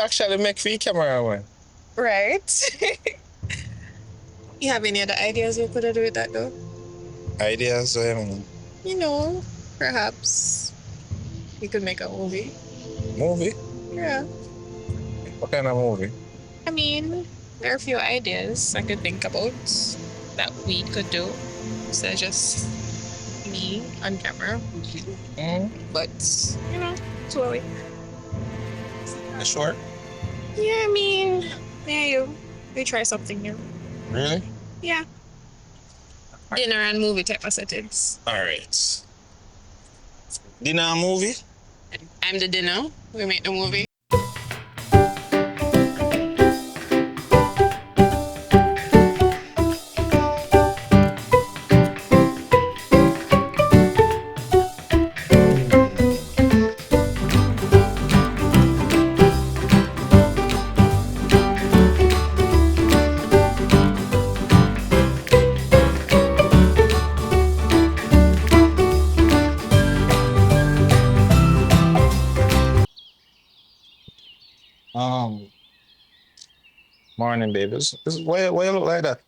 actually make for camera one. Right? You have any other ideas you could do with that though? Ideas, You know, perhaps you could make a movie. movie? Yeah. What kind of movie? I mean, there are a few ideas I could think about that we could do. So just me on camera. But, you know, slowly. Sure. Yeah, I mean, yeah, you try something new. Really? Yeah. Dinner and movie type of settings. All right. Dinner and movie? I'm the dinner. We make the movie. Morning, babies. Why you look like that?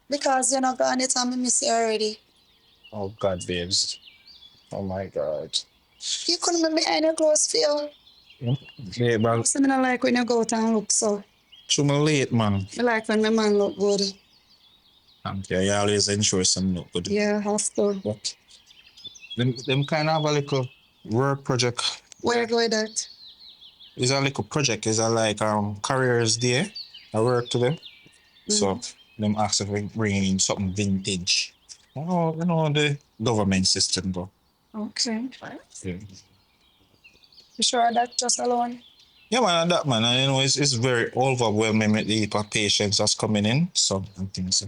Because you're not gone, it's on me miss you already. Oh God, babes. Oh my God. You couldn't be behind your clothes, Phil. Yeah, but So I don't like when you go out and look so. too late, man. I like when my man look good. Yeah, you always ensure some look good. Yeah, has to. But them kind of have a little work project. Where you go with that? It's a little project. It's a like careers day. I work today. So them ask if we bring in something vintage. Oh, you know the government system go. Okay. Yeah. You sure that just alone? Yeah, man, that man, and, you know, it's very overwhelming with the heap of patients that's coming in. So and things.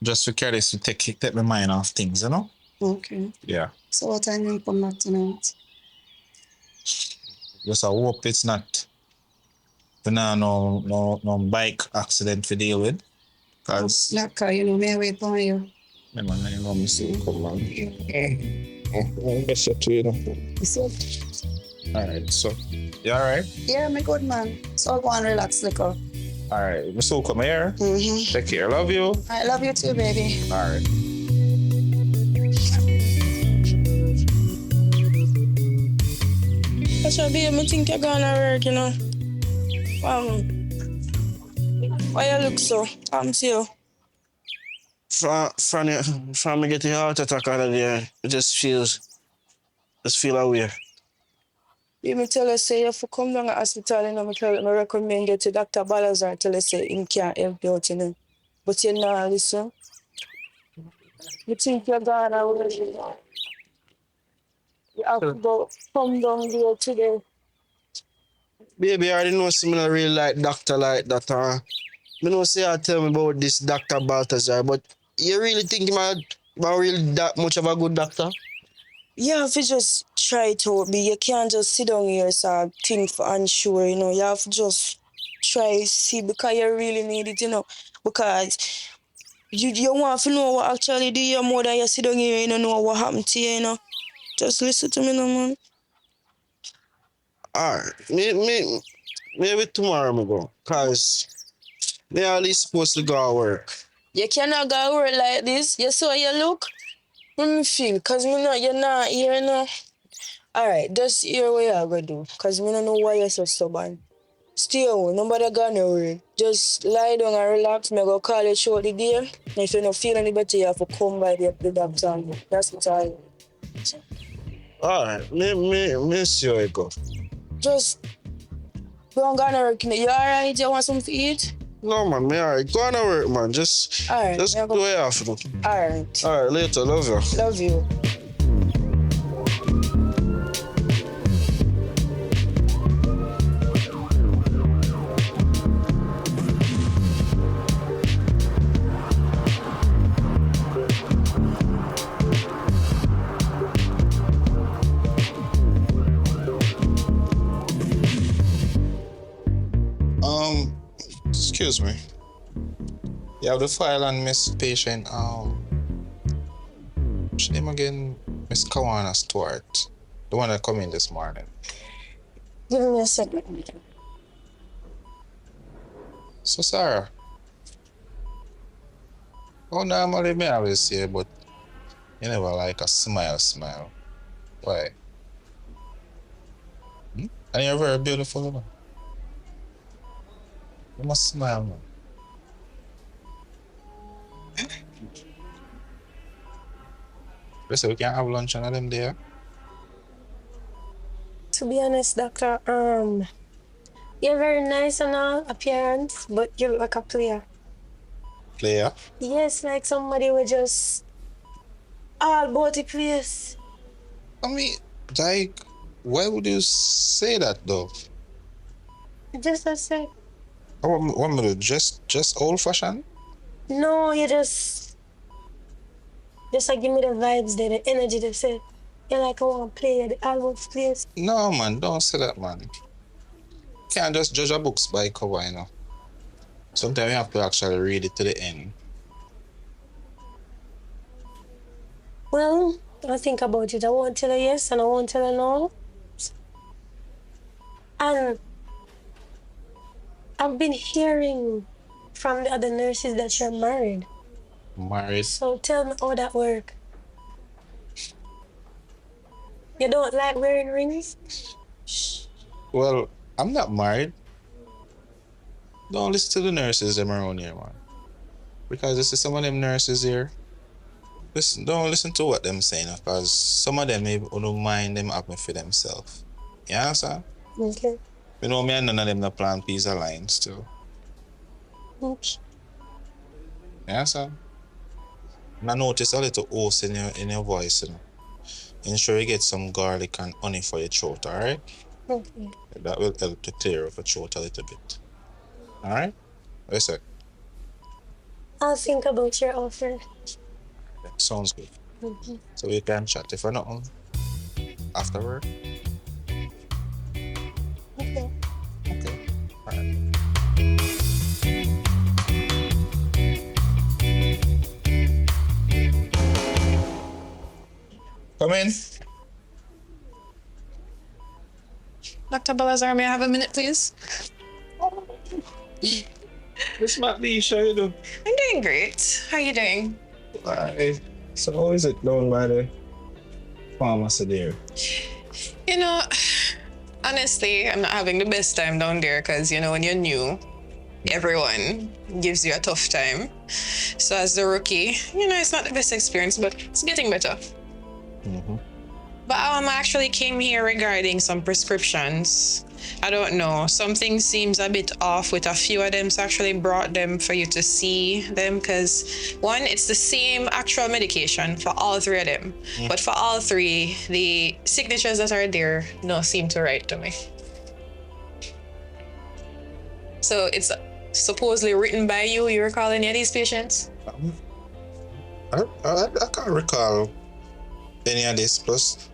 Just for careless to take my mind off things, you know? Okay. Yeah. So what time you come back tonight? Just I hope it's not no bike accident to deal with. Cause That car, you know, me wait for you. my man, I know me see come man. Best to you know. You see? Alright, so you alright? Yeah, me good man. So go and relax, little. Alright, we still come here. Mm-hmm. Take care, love you. I love you too, baby. Alright. That's why, babe, I think you're gonna work, you know. Why you look so? I'm you. From me get a heart attack out of there, it just feel aware. You me tell her say you have to come down to the hospital, you know, me recommend you to Dr. Balazar tell her say him can't help you out, you know. But you not listen. You think you're gonna work, you know. You have to go come down there today. Baby, I already know see me not really like doctor like that. Me know say you tell me about this Dr. Baltazar, but you really think him a really that much of a good doctor? You have to just try it out, be. You can't just sit down here so think for unsure, you know. You have to just try see because you really need it, you know. Because you want to know what actually do you more than you sit down here, you don't know what happened to you, you know. Just listen to me now, man. Alright, maybe tomorrow me go, cause me at least supposed to go to work. You cannot go work like this. You saw you look? What me feel? Cause me not, you're not here, you know. Alright, just hear what you're gonna do. Cause me don't know why you're so stubborn. Stay home, nobody gonna worry. Just lie down and relax. Me go call you short the day. And if you don't feel any better, you have to come by the doctor. That's what I. Alright, me see how it go. Just don't gonna work. You alright? You want something to eat? No man, me alright. Go on to work, man. Just Alright. do what you have to do. Alright. Alright, later, love you. Love you. Excuse me. You have the file on Miss Patient. What's your name again? Miss Kawana Stewart. The one that come in this morning. Give me a second. So Sarah, oh normally me always say, but you never like a smile. Why? Hmm? And you're very beautiful, man. You must smile, man. Listen, we can have lunch on them there. To be honest, doctor, you're very nice and all appearance, but you look like a player. Player. Yes, like somebody who just all about the place. I mean, like, why would you say that though? Just I said, I want me to just old fashioned? no, you just like give me the vibes there, the energy they said. You're like I want to play the Albert place. No, man, don't say that, man. Can't just judge a books by cover, you know. Sometimes you have to actually read it to the end. Well, I'll think about it. I won't tell her yes and I won't tell her no. And I've been hearing from the other nurses that you're married. Married. So tell me how that work. You don't like wearing rings? Well, I'm not married. Don't listen to the nurses them around here, man. Because this is some of them nurses here. Listen, don't listen to what them saying, because some of them maybe don't mind them happen for themselves. You understand? Okay. You know me and none of them not plan peace alliance too. Oops. You understand? And I notice a little hoarse in your voice, you know. Ensure you get some garlic and honey for your throat, alright? Okay. That will help to clear up your throat a little bit. Alright? Listen, I'll think about your offer. sounds good. Mhm. So we can chat if not afterward. Okay. Okay. Alright. Come in. Dr. Balazar, may I have a minute, please? This might be show you do. I'm doing great. How are you doing? Why? So how is it down by the pharmacy there? You know, honestly, I'm not having the best time down there because, when you're new, everyone gives you a tough time. So as the rookie, it's not the best experience, but it's getting better. Mm-hmm. But I actually came here regarding some prescriptions. I don't know. Something seems a bit off with a few of them, so I actually brought them for you to see them because one, it's the same actual medication for all three of them. But for all three, the signatures that are there don't seem to write to me. So it's supposedly written by you. You recall any of these patients? I can't recall any of this, plus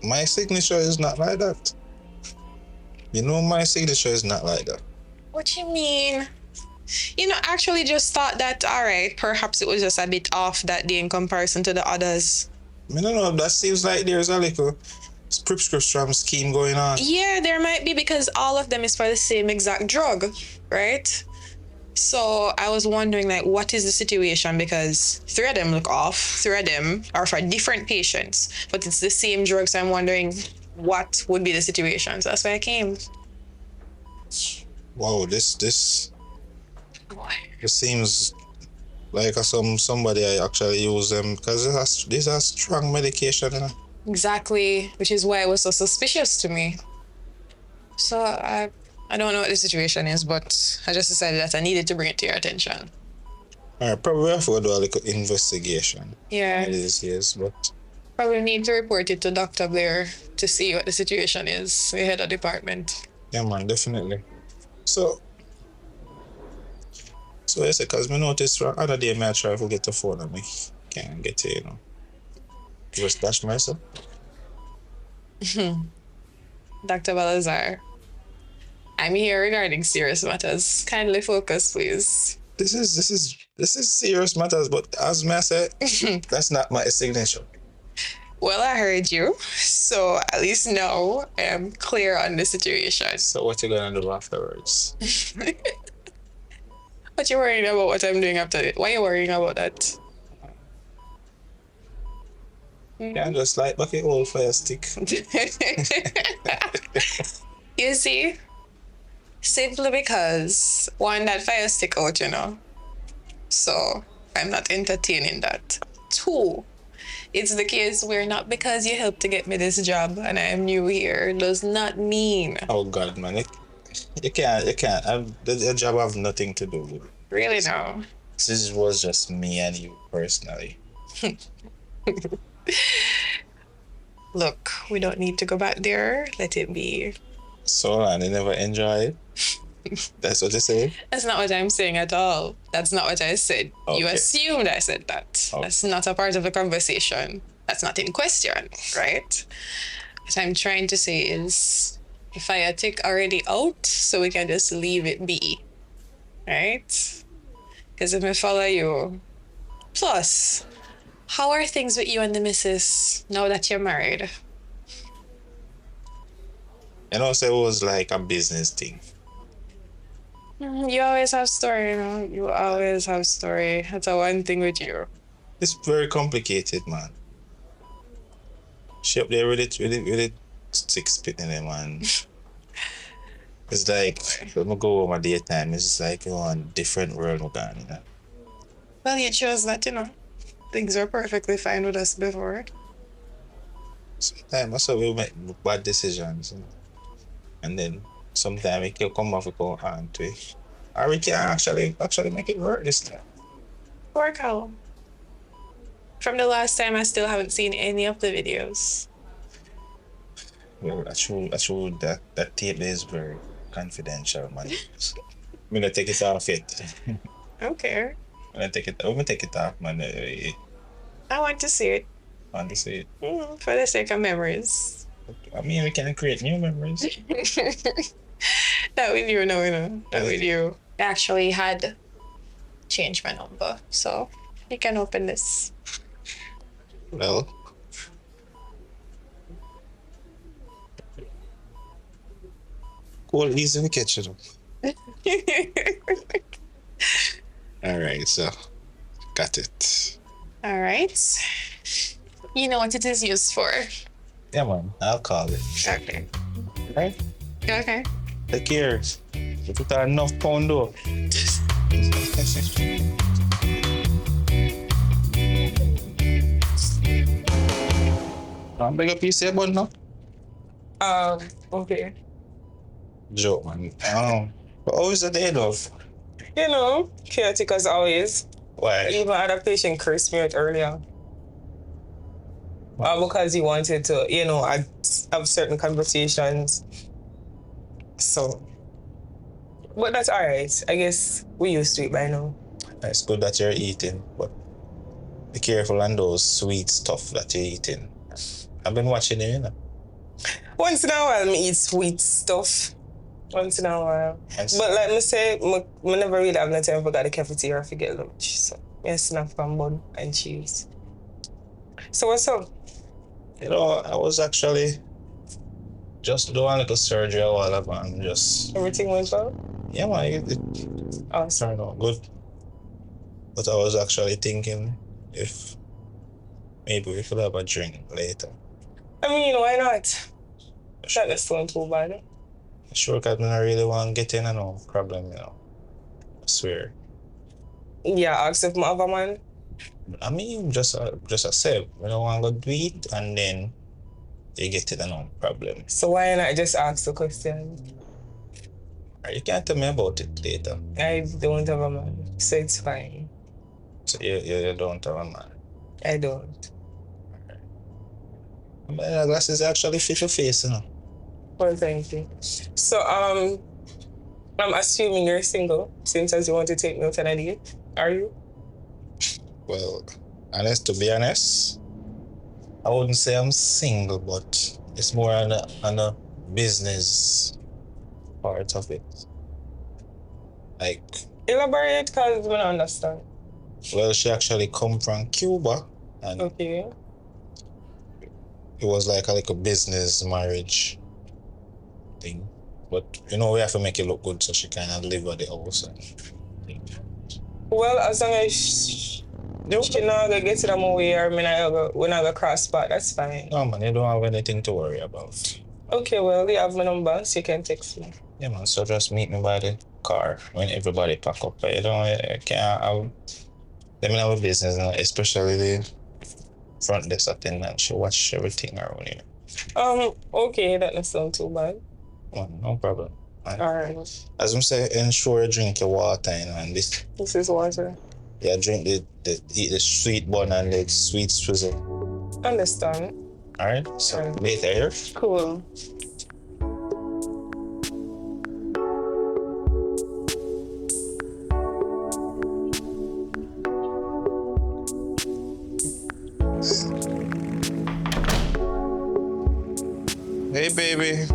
my signature is not like that. You know my signature is not like that. What you mean? Actually just thought that, all right, perhaps it was just a bit off that day in comparison to the others. I don't know, that seems like there's a little prescription scheme going on. Yeah, there might be because all of them is for the same exact drug, right? So I was wondering, like, what is the situation? Because three of them look off, three of them are for different patients, but it's the same drug. So I'm wondering what would be the situation. So that's why I came. Wow, this seems like somebody I actually use them because these are strong medication, you know. Exactly, which is why it was so suspicious to me. So I don't know what the situation is, but I just decided that I needed to bring it to your attention. Alright, probably have to do a little investigation. Yeah. It is, yes, but Probably need to report it to Dr. Blair to see what the situation is, the head of department. yeah, man, definitely. So I say, because me noticed other day I try to get the phone and me can't get it, you know. Just dash myself. Dr. Balazar, I'm here regarding serious matters. Kindly focus, please. This is serious matters, but as me I say, that's not my signature. Well, I heard you, so at least now I am clear on the situation. So what you gonna do afterwards? What you worrying about what I'm doing after it? Why are you worrying about that? Yeah, just like bucket old fire stick. You see? Simply because one, that fire stick out, you know. So I'm not entertaining that. Two, it's the case where not because you helped to get me this job and I am new here does not mean Oh God, man, you can't. The job have nothing to do with it. really no. This was just me and you personally. Look, we don't need to go back there. Let it be. So and they never enjoy it. That's what they say. That's not what I'm saying at all. That's not what I said. You Okay. assumed I said that. Okay. That's not a part of the conversation. That's not in question, right? What I'm trying to say is the fire tick already out, so we can just leave it be. Right? Because if I follow you. Plus, how are things with you and the missus now that you're married? You know, so it was like a business thing. You always have story, you know. You always have story. That's a one thing with you. It's very complicated, man. She up there with it stick spitting them, man. It's like when I go home at daytime, it's just like you're on a different world, again, you know. Well, you chose that, you know. Things were perfectly fine with us before. Sometimes also we make bad decisions, you know. And then sometimes it can come off with our hand to it. Or we can actually make it work this time. Poor Callum. From the last time, I still haven't seen any of the videos. Well, that's true. That tape is very confidential, man. I'm gonna take it off it. Okay. I'm gonna take it off, man. I want to see it. I want to see it. For the sake of memories. I mean, we can create new memories. Not with you, no, you know. Not with you. I actually had changed my number, so you can open this. Well, cool, easy to catch it up. All right, so got it. All right. You know what it is used for. Yeah, man, I'll call it. Okay. Right? Okay. Take care. If it are enough pound though. I'm big up you say about now. Okay. Joke, man. But always the day though. You know, chaotic as always. Why? Even adaptation cursed me out earlier. Because he wanted to, you know, have certain conversations. So, but that's all right. I guess we used to it by now. It's good that you're eating, but be careful on those sweet stuff that you're eating. I've been watching you, you know. Once in a while, me eat sweet stuff. Once in a while. Yes. But like me say, me never really have no time for go to the cafeteria to get lunch. So, I snack from bun and cheese. So what's up? You know, I was actually just doing a little surgery a while ago and just, Everything went well? yeah, man, it Awesome. turned out good. But I was actually thinking if maybe we could have a drink later. I mean, why not? That's not too bad. Sure, because I don't really want to get in, no problem, you know. I swear. Yeah, ask if my other man. I mean, just a sip. We don't want to go do it and then you get it, no problem. So why not just ask the question? Or you can tell me about it later. I don't have a man, so it's fine. So you don't have a man. I don't. But the glasses actually fit your face, you know. Well, thank you. So, I'm assuming you're single, since as you want to take me out on a date. Are you? Well, to be honest, I wouldn't say I'm single, but it's more on a business part of it. Like, Elaborate, because we don't understand. well, she actually come from Cuba, and Okay. it was like a business marriage thing. But you know, we have to make it look good so she kind of live at the house and thing. Well, as long as she not gonna get to the movie or we're not gonna cross spot, that's fine. No, man, you don't have anything to worry about. Okay, well, you have my number, so you can text me. Yeah, man, so just meet me by the car when everybody pack up. You know, I can't have them in our business, especially the front desk attendant. She watch everything around here. Okay, that doesn't sound too bad. No problem. And Alright, as I say, ensure you drink your water, and this. this is water. Yeah, drink eat the sweet bun and the sweet swizzle. Understand. All right. So Alright. later, here. Cool. Hey, baby.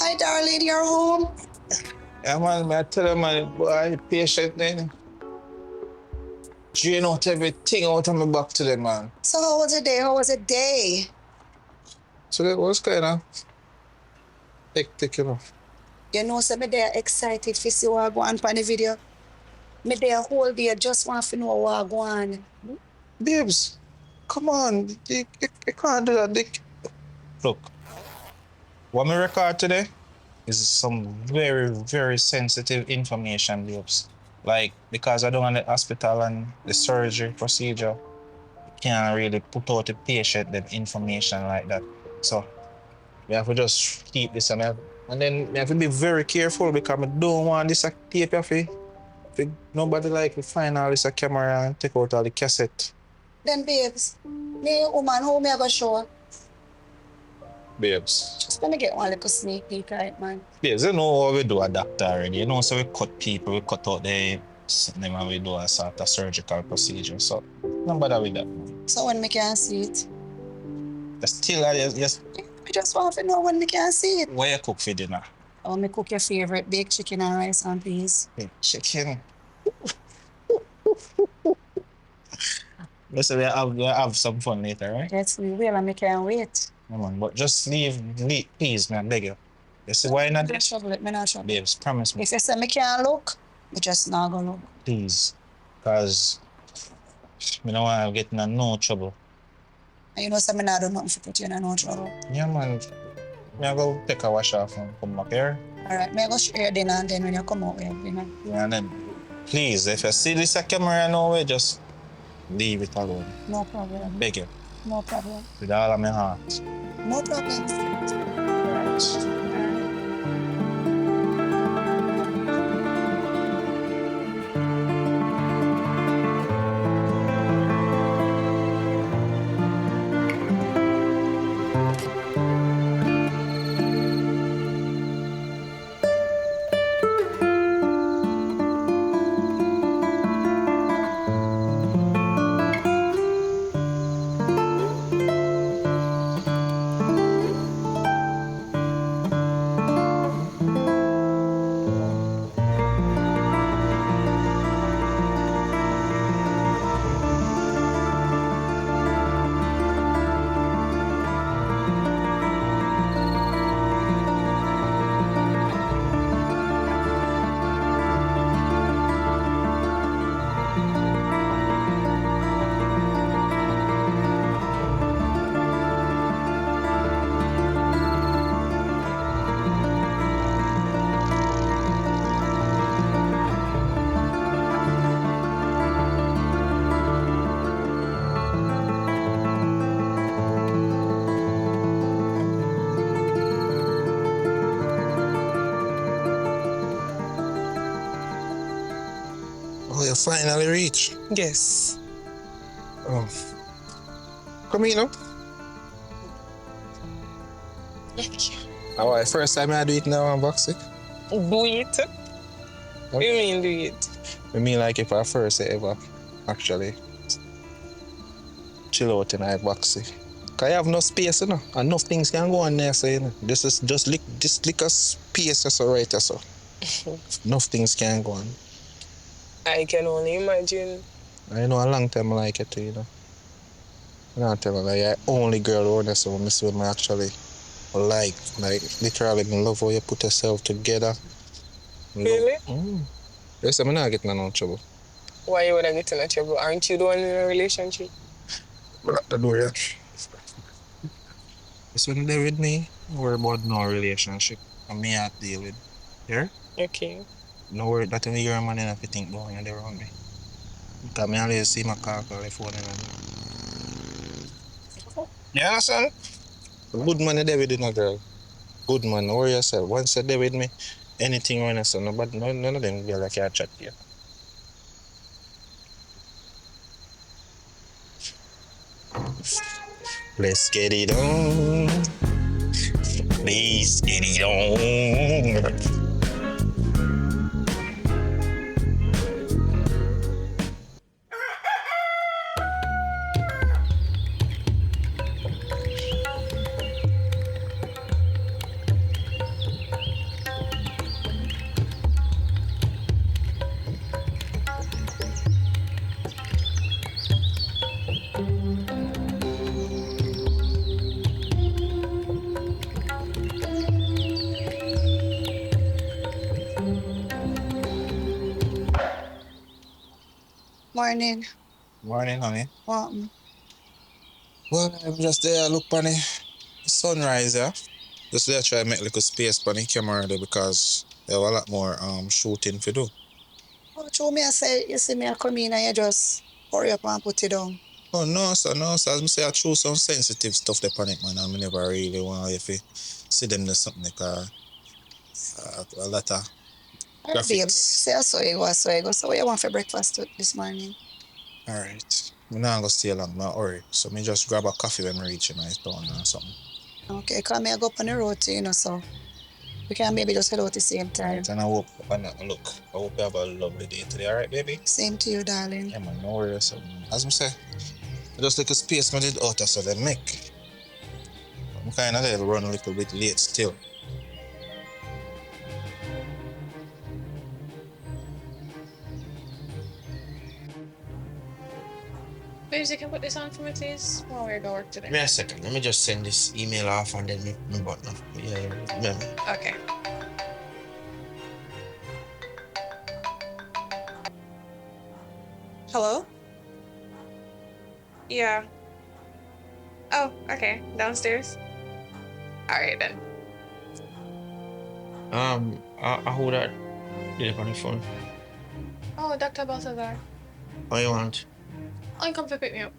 Hi, darling, you're home? Yeah, man, I tell you, man, boy, patient then. Drain out everything out of my back today, man. So how was the day? How was the day? So that was kind of hectic, you know. You know, so me there excited to see what go on the video. Me there whole day just want to know what go on. Babes, come on. You can't do that, Dick. Look, what me record today is some very, very sensitive information, babes. Like, because I don't want the hospital and the surgery procedure, can't really put out the patient the information like that. So we have to just keep this and then we have to be very careful because I don't want this tape if nobody like to find all this camera and take out all the cassette. Then, babes, me woman, how me I go show? Babes. Just let me get one little sneak peek, right, man? Babes, you know how we do a doctor already. You know, so we cut people, we cut out the them and we do a sort of surgical procedure. So don't bother with that. So when me can see it? Still, yes. I just want to know when me can see it. What you cook for dinner? Oh, me cook your favorite baked chicken and rice and peas. Hey, chicken. Listen, we have some fun later, right? Yes, we will, and me can't wait. Come on, but just leave please, man, beg you. You see why not Me not this? trouble it, me not trouble. Babes, promise me, If you say me can't look, me just not gonna look. please. Because me don't want to get in no trouble. And you know, so me not do nothing to put you in no trouble. Yeah, man. Me I go take a wash off and come back here. All right, me go share your dinner, and then when you come out, we have dinner. Yeah, and then, please, if you see this camera no way, just leave it alone. No problem. Beg you. No problem. With all of my heart. No problem. Right. Oh, you finally reached. Yes. Oh. Come here, no? Oh, first time I do it now, I'm boxing. Do it. What do you mean do it? I mean, like if I first ever actually chill out in a boxing. Cause I have no space, you know. Enough things can go on there, so you know. This is just this liquor space, so right, so. Enough things can go on. I can only imagine. I know a long time I like it too, you know. I don't tell you, like, I only girl around there, so I see what I actually like literally, I love how you put yourself together. Really? Yes, I'm not getting no trouble. Why you wanna get in a trouble? Aren't you the one in a relationship? Lock the door, yeah. Yes, when they're with me, worry about no relationship. And me have to deal with. Yeah? Okay. No worry that when you're a man, you have to think about when they're around me. Because me always see my call the phone and you understand? Good man, you're there with you, no girl. Good man, no worry yourself. Once you're there with me, anything when I say, nobody, none of them girl I can't chat to you. Let's get it on. Let's get it on. Morning. Morning, honey. What? Well, I'm just there, look, Penny. Sunrise, yeah. Just there try to make a little space for the camera there because there have a lot more shooting to do. Oh, show me I say you see me I come in and you just hurry up and put it down. Oh no, sir, no, sir. As I say, I choose some sensitive stuff there on it, man. I never really want if you see them there's something like a lot of All right, babe. graphics. Say I saw you go, I saw you go. So what you want for breakfast this morning? Alright. I'm not gonna stay long, no hurry. So me just grab a coffee when I reach in my town or something. Okay, come here, I go up on the road too, so we can maybe just head out the same time. Alright, and I hope look, I hope you have a lovely day today, alright, baby? Same to you, darling. Yeah, man, no worries. So, as I say, just like a space man did out so they make. I'm kind of there run a little bit late still. Babes, you can put this on for me, please, while we're going to work today. Give me a second. Let me just send this email off and then me button. Yeah, remember. Okay. Hello? Yeah. Oh, okay. Downstairs? Alright then. I hold that did on the phone. Oh, Dr. Balthazar. What you want? Oh, you come to pick me up.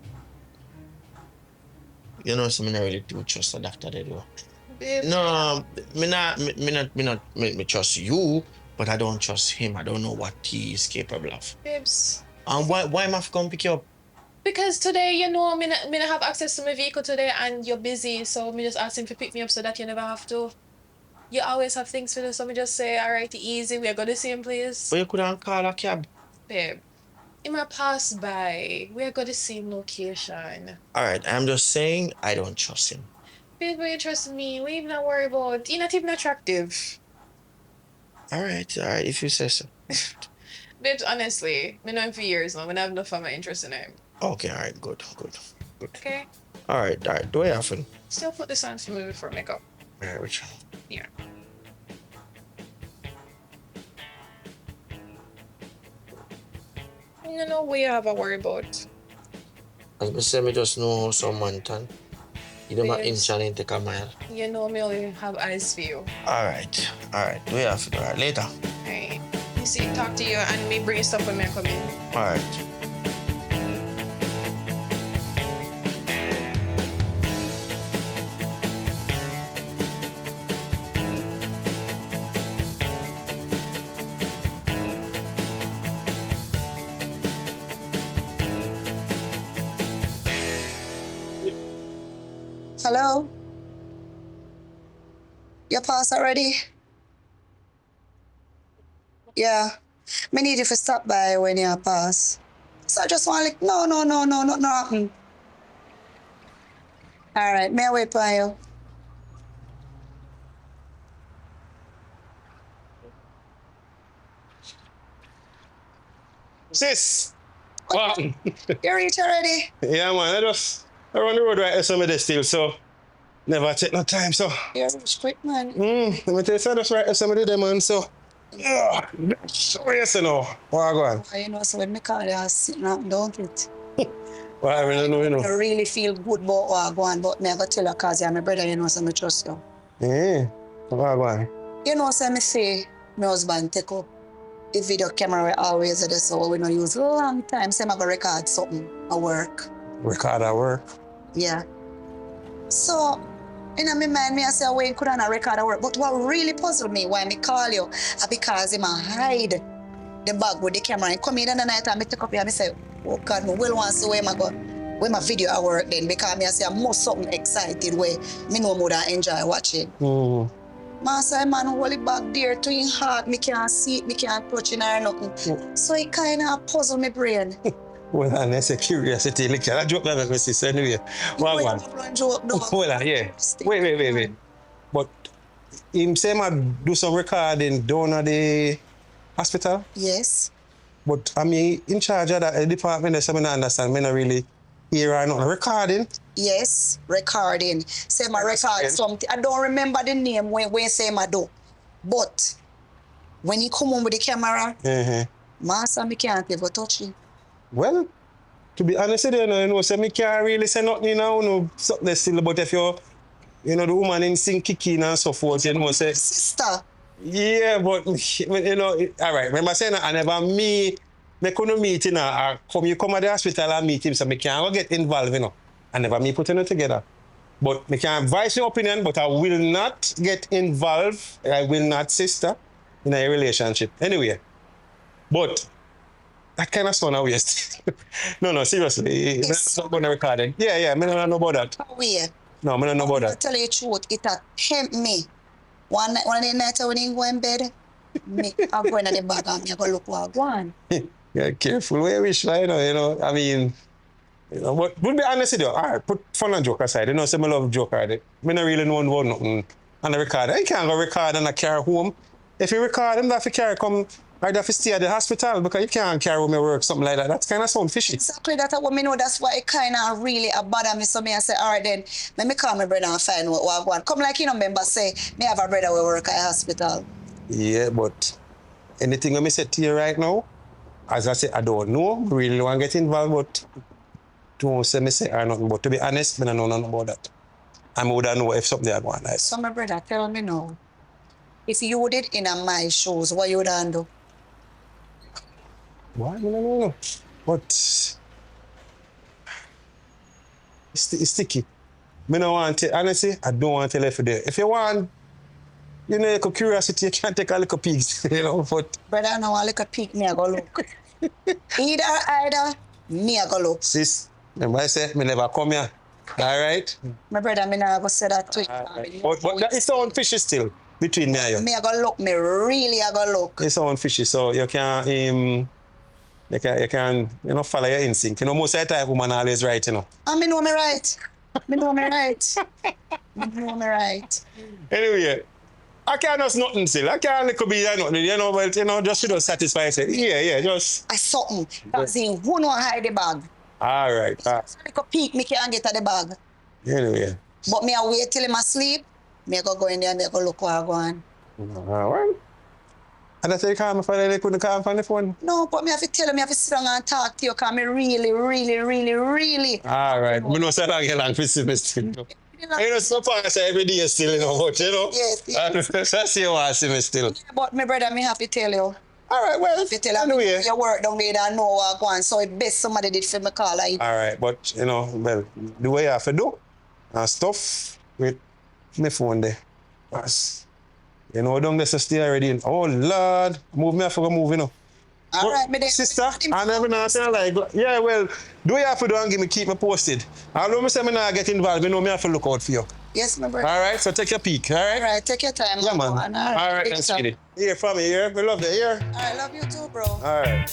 You know, so me not really do trust the doctor they do. Babes. No, me trust you, but I don't trust him. I don't know what he is capable of. Babes. And why am I have to come pick you up? Because today, you know, me not have access to my vehicle today and you're busy, so me just ask him to pick me up so that you never have to. You always have things to do, so me just say, alright, easy, we're going to the same place. But you couldn't call a cab. Babe, he might pass by. We're going to the same location. Alright, I'm just saying I don't trust him. Babe, but you trust me. What you even not worry about? You're not even attractive. Alright, if you say so. Babes, honestly, me know him for years now. I have enough of my interest in him. Okay, alright, good. Okay? Alright, do it happen. Still put this on for me before makeup. Alright, which Yeah. You know what you have a worry about. as I say, me just know how someone turn. You don't have Babes. inch and take a mile. You know me only have eyes for you. Alright, do it happen. Alright, later. Alright. You see, talk to you and me bring stuff when me come in. Alright. Hello? You pass already? Yeah. Me need you to stop by when you pass. So I just want like, no, nothing happen. All right, may I wait for you? Sis! What happened? You reach already? Yeah, man, I run the road right there, some of this still, so never take no time, so. You reach quick, man. Let me tell you, so I just right there, some of them, man, so So yes, you know. What go on? You know, so when me call you, I sit down, don't it? What I don't know, you I know. really feel good about what go on, but me I go tell you cause you're my brother, you know, so me trust you. Yeah. What go on? You know, so me say my husband take up the video camera we always do, so we don't use long time. Say I go record something at work. Record at work. Yeah. So in my mind, me I say, we could not record our work. But what really puzzled me why me call you because him hide the bag with the camera and come in the night and me take up here and me say, oh God, me will want to see where my video at work then because me I say I must something excited where me know more than enjoy watching. Mm. Man say man hold it back there to him heart, me can't see it, me can't touch it or nothing. So it kind of puzzle my brain. Well, and that's a curiosity. Look, I joke that with sister anyway. What go on? Joke, no. Well, yeah. Wait. But him say I do some recording down at the hospital. Yes. But I mean, in charge of that department, that's something I understand. Me not really hear or not recording. Yes, recording. Say my record something. I don't remember the name when say my do. But when he come on with the camera, master me can't ever touch it. Well, to be honest with you, you know, so me can't really say nothing, you know, something still. But if you know, the woman in sync kicking and so forth, you know, say, Sister. yeah, but, you know, all right, remember saying that I never me couldn't meet, you know, you come at the hospital and meet him, so me can't get involved, you know. I never me putting it together. But me can advise your opinion, but I will not get involved, I will not, sister, in a relationship. Anyway, but that kind of sound a waste. No, seriously. Yes. I'm not going to record it. Yeah, I don't know about that. Where? No, I don't know about To that. tell you the truth, it had tempt me. One of the nights when I go in bed, me I go in the bag and me I go look what I go on. Yeah, careful where you wish, you know, I mean, you know, but we'll be honest with you, all right, put fun and joke aside. You know, say I love joke already. I don't really know about nothing on the recorder. You can't go record and carry home. If you record them, have to carry come, I'd have to stay at the hospital because you can't carry home your work, something like that. That's kind of sound fishy. Exactly, that's what me know. That's why it kind of really bother me. So me I say, all right then, let me call my brother and find out what I want. Come like you know, member say, me have a brother who work at a hospital. Yeah, but anything I say to you right now, as I say, I don't know, really want to get involved, but don't say me say or nothing. But to be honest, I don't know nothing about that. I would know if something I want. So my brother, tell me now, if you did in my shoes, what you would do? Why? I don't know. But it's sticky. I don't want to, honestly, I don't want to left it there. If you want, you know, like a curiosity, you can take a little piece, you know, but... Brother, now a little peek, me I go look. either, me I go look. Sis, remember I said, me never come here, all right? My brother, me not go say that to you. But that is sound fishy still, between me and you. Me I go look, me really I go look. It's sound fishy, so you can, you know, follow your instinct. You know, most of the time, woman always right, you know. And me know me right. Me know me right. Me know me right. Anyway, I can't just nothing still. I can't little bit of nothing, you know, but, you know, just to satisfy yourself. Yeah, just... I something. That's him. Who know hide the bag? All right. So little peek, me can't get at the bag. Anyway. But me I wait till him asleep. Me I go in there and me I go look what I go on. Well, and that's why you call me for they couldn't call me from the phone. No, but me have to tell him, me have to sit down and talk to you because me really. All right. Me know say long you long for see me still. You know, so far I say every day still, you know, but you know. Yes. And so I see you want to see me still. But my brother, me have to tell you. All right, well, If you tell him anyway. your work down there and know what I go on. So it best somebody did for me call like. All right, but, you know, well, the way I have to do and stuff with my phone there. Because, you know, down there so stay already. Oh, Lord, move me, I forgot move, you know. All But, right, me there. sister, I never know, like, yeah, well, do you have to do and keep me posted? Although I say I not get involved, you know, me have to look out for you. Yes, my brother. All right, so take your peek, all right? All right, take your time. Yeah, man. man. All right, then, sweetie. Here, from me, here. We love you, here. All right, love you too, bro. All right.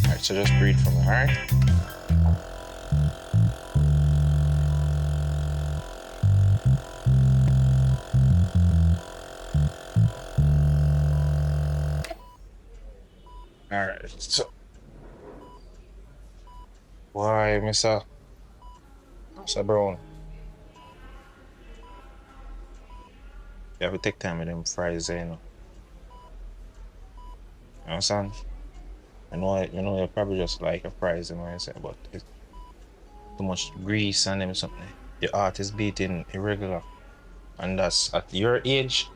All right, so just breathe from me, all right? Alright. So why, Mr. Brown? You have to take time with them fries, you know. You understand? You probably just like a fries, you know what I'm saying, but it's too much grease and them something. Your heart is beating irregular. And that's at your age,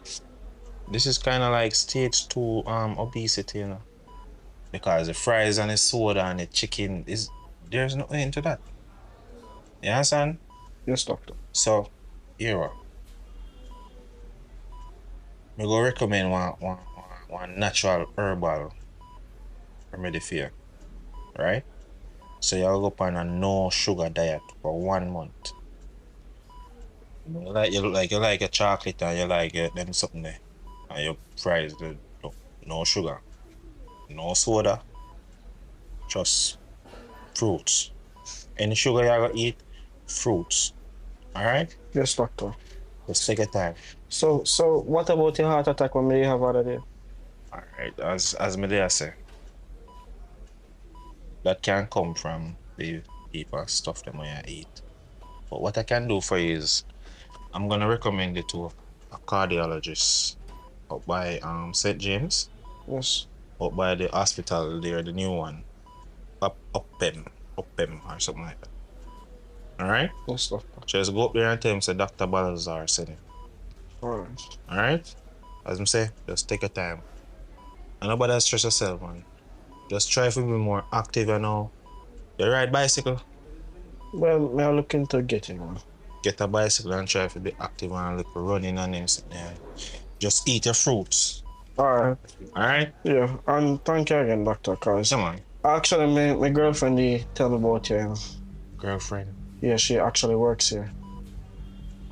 this is kind of like stage 2 obesity, you know. Because the fries and the soda and the chicken there's no end to that. You understand? Yes, doctor. So here what? Me go recommend one natural herbal remedy for you, right? So you'll go on a no sugar diet for 1 month. You like your chocolate and you like them something there. And your fries, no sugar, no soda, just fruits. Any sugar you gonna eat, fruits. Alright? Yes, doctor. Just take your time. So what about the heart attack when we have other day? Alright, as me there say, that can come from the heap of stuff them when you eat. But what I can do for you is I'm gonna recommend you to a cardiologist up by St. James, Yes. up by the hospital there, the new one. Uppem or something like that. Alright? Yes, doctor. Just go up there and tell him say Dr. Balazar said it. Alright. Alright? As I say, just take your time. And nobody stress yourself, man. Just try to be more active, you know. You ride bicycle? Well, we are looking to getting one. Get a bicycle and try to be active and look running and them sitting there. Just eat your fruits. Alright. Alright? Yeah, and thank you again, doctor, cause Come on, actually my girlfriend tell me about you, you know. girlfriend. Yeah, she actually works here.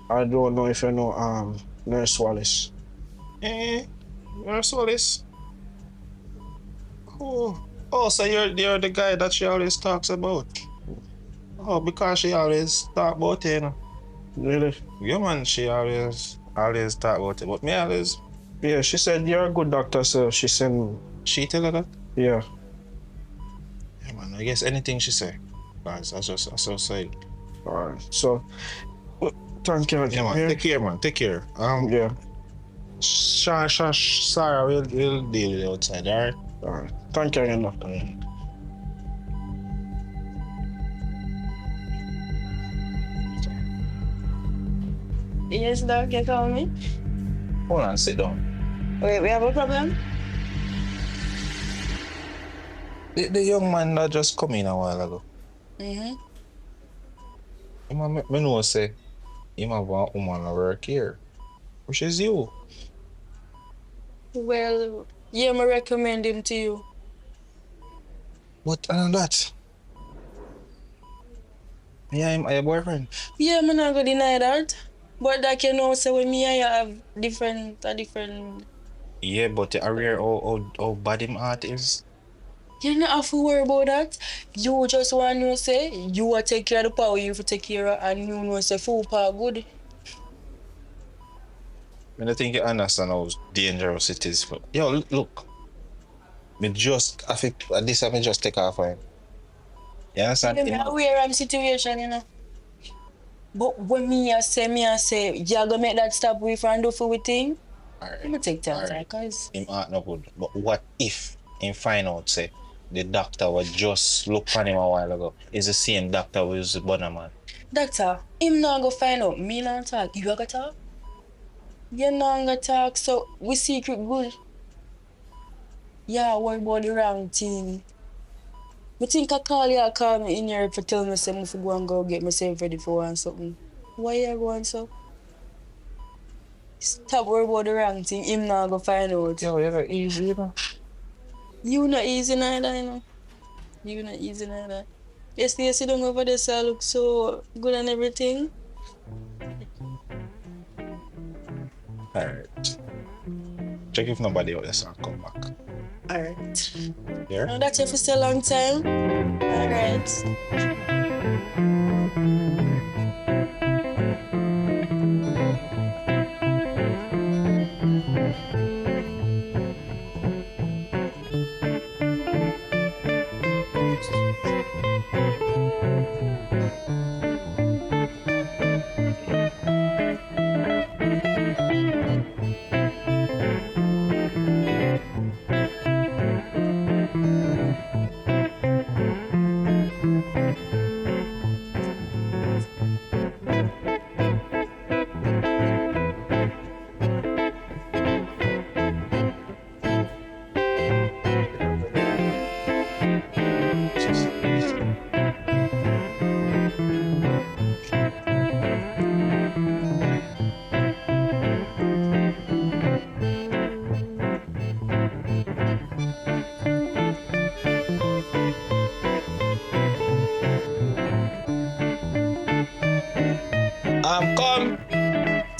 I don't know if you know Nurse Wallace. You're so this. Oh, so you're the guy that she always talks about. Oh, because she always talk about it, you know. Really? Yeah, man, she always talk about it. But me always, Yeah, she said you're a good doctor, so she sent she tell her that. yeah. Yeah, man, I guess anything she say. Guys, I just say. Alright. So thank you Yeah, again. man, take care, man. Take care. Yeah. Sarah, we'll deal with it outside, alright? Alright. Thank you again, doctor. Yes, doc, you call me? Hold on, sit down. Wait, we have a problem? The young man that just come in a while ago. Mm-hmm. Me know say him have a woman that work here, which is you. Well, yeah, me recommend him to you. But that, yeah, him your boyfriend. Yeah, me not gonna deny that. But that you know, say when me and you have different. Yeah, but the aware how bad him heart is. You not have to worry about that. You just want to say you will take care of the power you have to take care of, and you know say full power good. I don't think you understand how dangerous it is. But yo, look, me just I think at this time me just take off him. You understand? Yeah, me aware of the situation, you know. But when me I say, you gonna make that stop with and do for we thing. Alright. Let me take time, Alright. cause Him heart no good. But what if him find out say the doctor was just look on him a while ago? Is the same doctor who is the Bonner man? doctor, him not go find out. Me not talk. You gonna talk? You not gonna talk. So we secret good. Yeah, worry about the wrong thing. Me think I call me in here for tell me say me fi go and go get myself ready for one something. Why you going so? Stop worry about the wrong thing. Him not go find out. Yo, you're easy, you know. You not easy neither, you know. You not easy neither. Yesterday you sit down over there, so I look so good and everything. Alright. Check if nobody else will come back. Alright. Yeah? Now that you for stay a long time. Alright.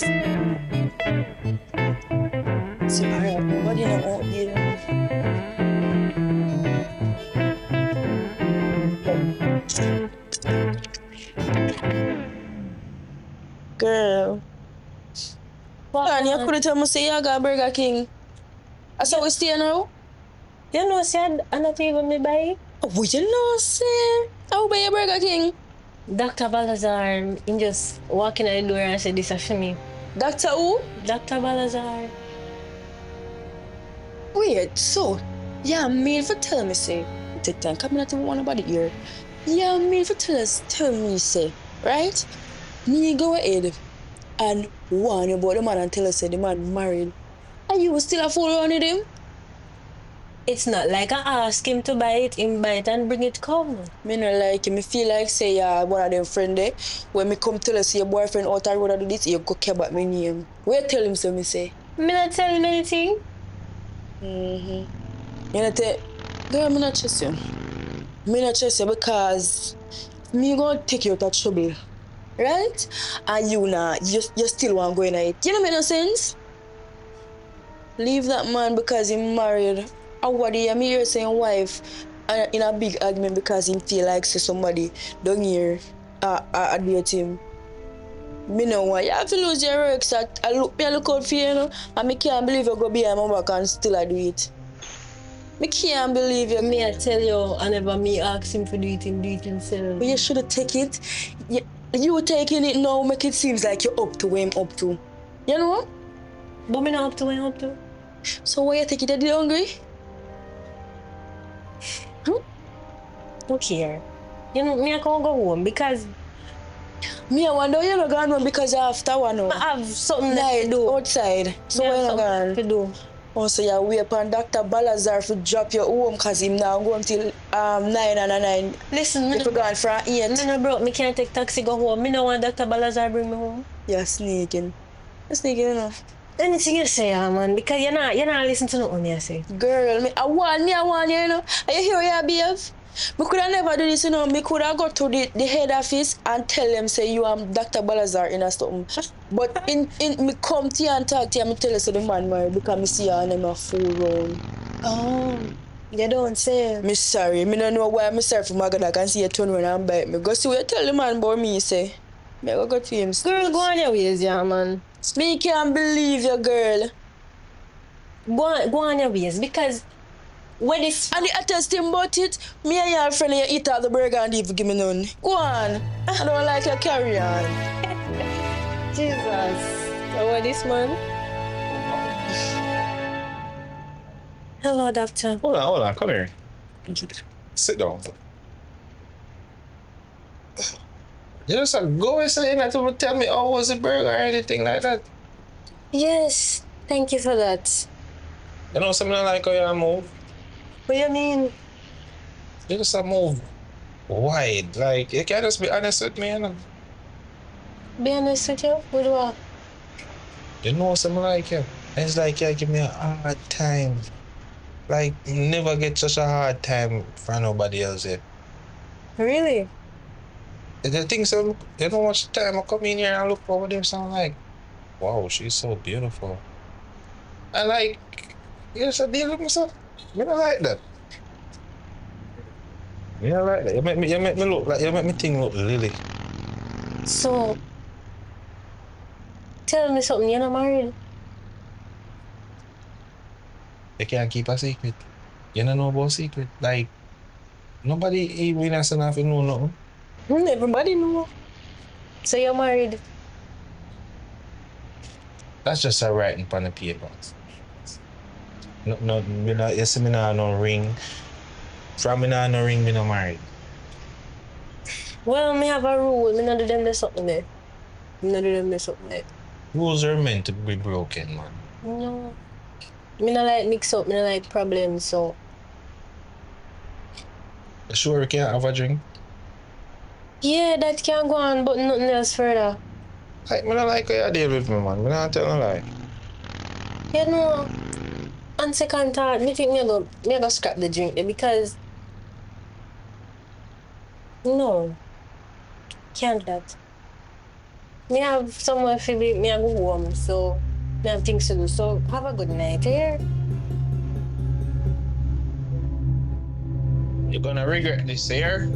So, alright, nobody know out there. Girl. And you could tell me say you got Burger King. That's how we stay now? You know, said, I'm not even me buy. Oh, you know, say. How buy a Burger King? Dr. Balazar, he just walking at the door and said, this is for me. Doctor who? Dr. Balazar. Wait, so, yeah, mean for tell me, say, take time, come not even want nobody here. Yeah, mean for tell me, say, right? Me go ahead and warn about the man and tell us, say, the man married. And you still a fool on him? It's not like I ask him to buy it, him buy it and bring it come. Me not like him. Me feel like, say, yeah, one of them friend there, when me come tell us, your boyfriend out there would do this, you go care about my name. Where tell him, so me say? Me not tell him anything. You know, girl, me not trust you. Me not trust you because me gonna take you out of trouble, right? And you still want to go in it. You know, make no sense? Leave that man because he married. And what do you hear saying wife in a big argument because he feel like say somebody down here date him. Me know why you have to lose your works. I look out for you, you know, and me can't believe you go behind my back and still do it. Me can't believe you. Me I tell you, I never me ask him for do it himself. But you should have taken it. You taking it now make it seems like you're up to where I'm up to. You know? But me not up to where I'm up to. So why you take it? Are you hungry? Look here. You know, me I can't go home because Me I wonder you not gone home because you after one. I have something Night to do. outside. So Me why have you not something to gone? do. Oh, so you wait upon Dr. Balazar to drop you home because him now going till 9 and 9. Listen, If you gone from 8. me no broke, me can't take taxi go home. Me no want Dr. Balazar bring me home. You're sneaking. You're sneaking, you know. Anything you say, man, because you're not listen to nothing me I say. Girl, I want you, you know. Are you hear you behave? Me could have never do this, you know. Me could have go to the head office and tell them, say, you am Dr. Balazar in a something. But in me come to you and talk to you, me tell you, so the man married because me see you and him a fool round. Oh, you don't say. Me sorry. Me don't know why me sorry for my God. I can see you turn around and bite me. Go see what you tell the man about me, say. Me go to him. Girl, go on your ways, yeah, man. Me can't believe you, girl. Go on your ways, because when it's... And I tell him about it, me and your friend, you eat all the burger and even give me none. Go on. I don't like your carry on. Jesus. So what this man? Hello, doctor. Hold on, come here. Sit down. You just go and say that to tell me, oh, was it burger or anything like that. Yes, thank you for that. You know something like how you move? What do you mean? You just move wide. Like, you can't just be honest with me, you know. Be honest with you? What do I? You know something like you. It's like you give me a hard time. Like, never get such a hard time for nobody else yet. Really? The thing so, you know how much time I come in here and look over there, sound like, wow, she's so beautiful. And like, you just deal with myself. I don't like that. You don't like that. You make me look like, you make me think look lily. So, tell me something, you're not married? You can't keep a secret. You don't know about secret. Like, nobody even has enough to know nothing. Everybody know. So you're married? That's just a writing on the paper. No, you see me now no ring. From me now no ring, me no married. Well, me have a rule. Me not do them there's something there. Me not do them there's something there. Rules are meant to be broken, man. No. Me not like mix up. Me not like problems, so. You sure you can't have a drink? Yeah, that can go on, but nothing else further. Like, me not like how you deal with me, man. Me not tell no lie. You know, on second thought, me think me go scrap the drink there because no, can't do that. Me have somewhere to be, me I go home, so me have things to do. So have a good night, yeah? You're gonna regret this here.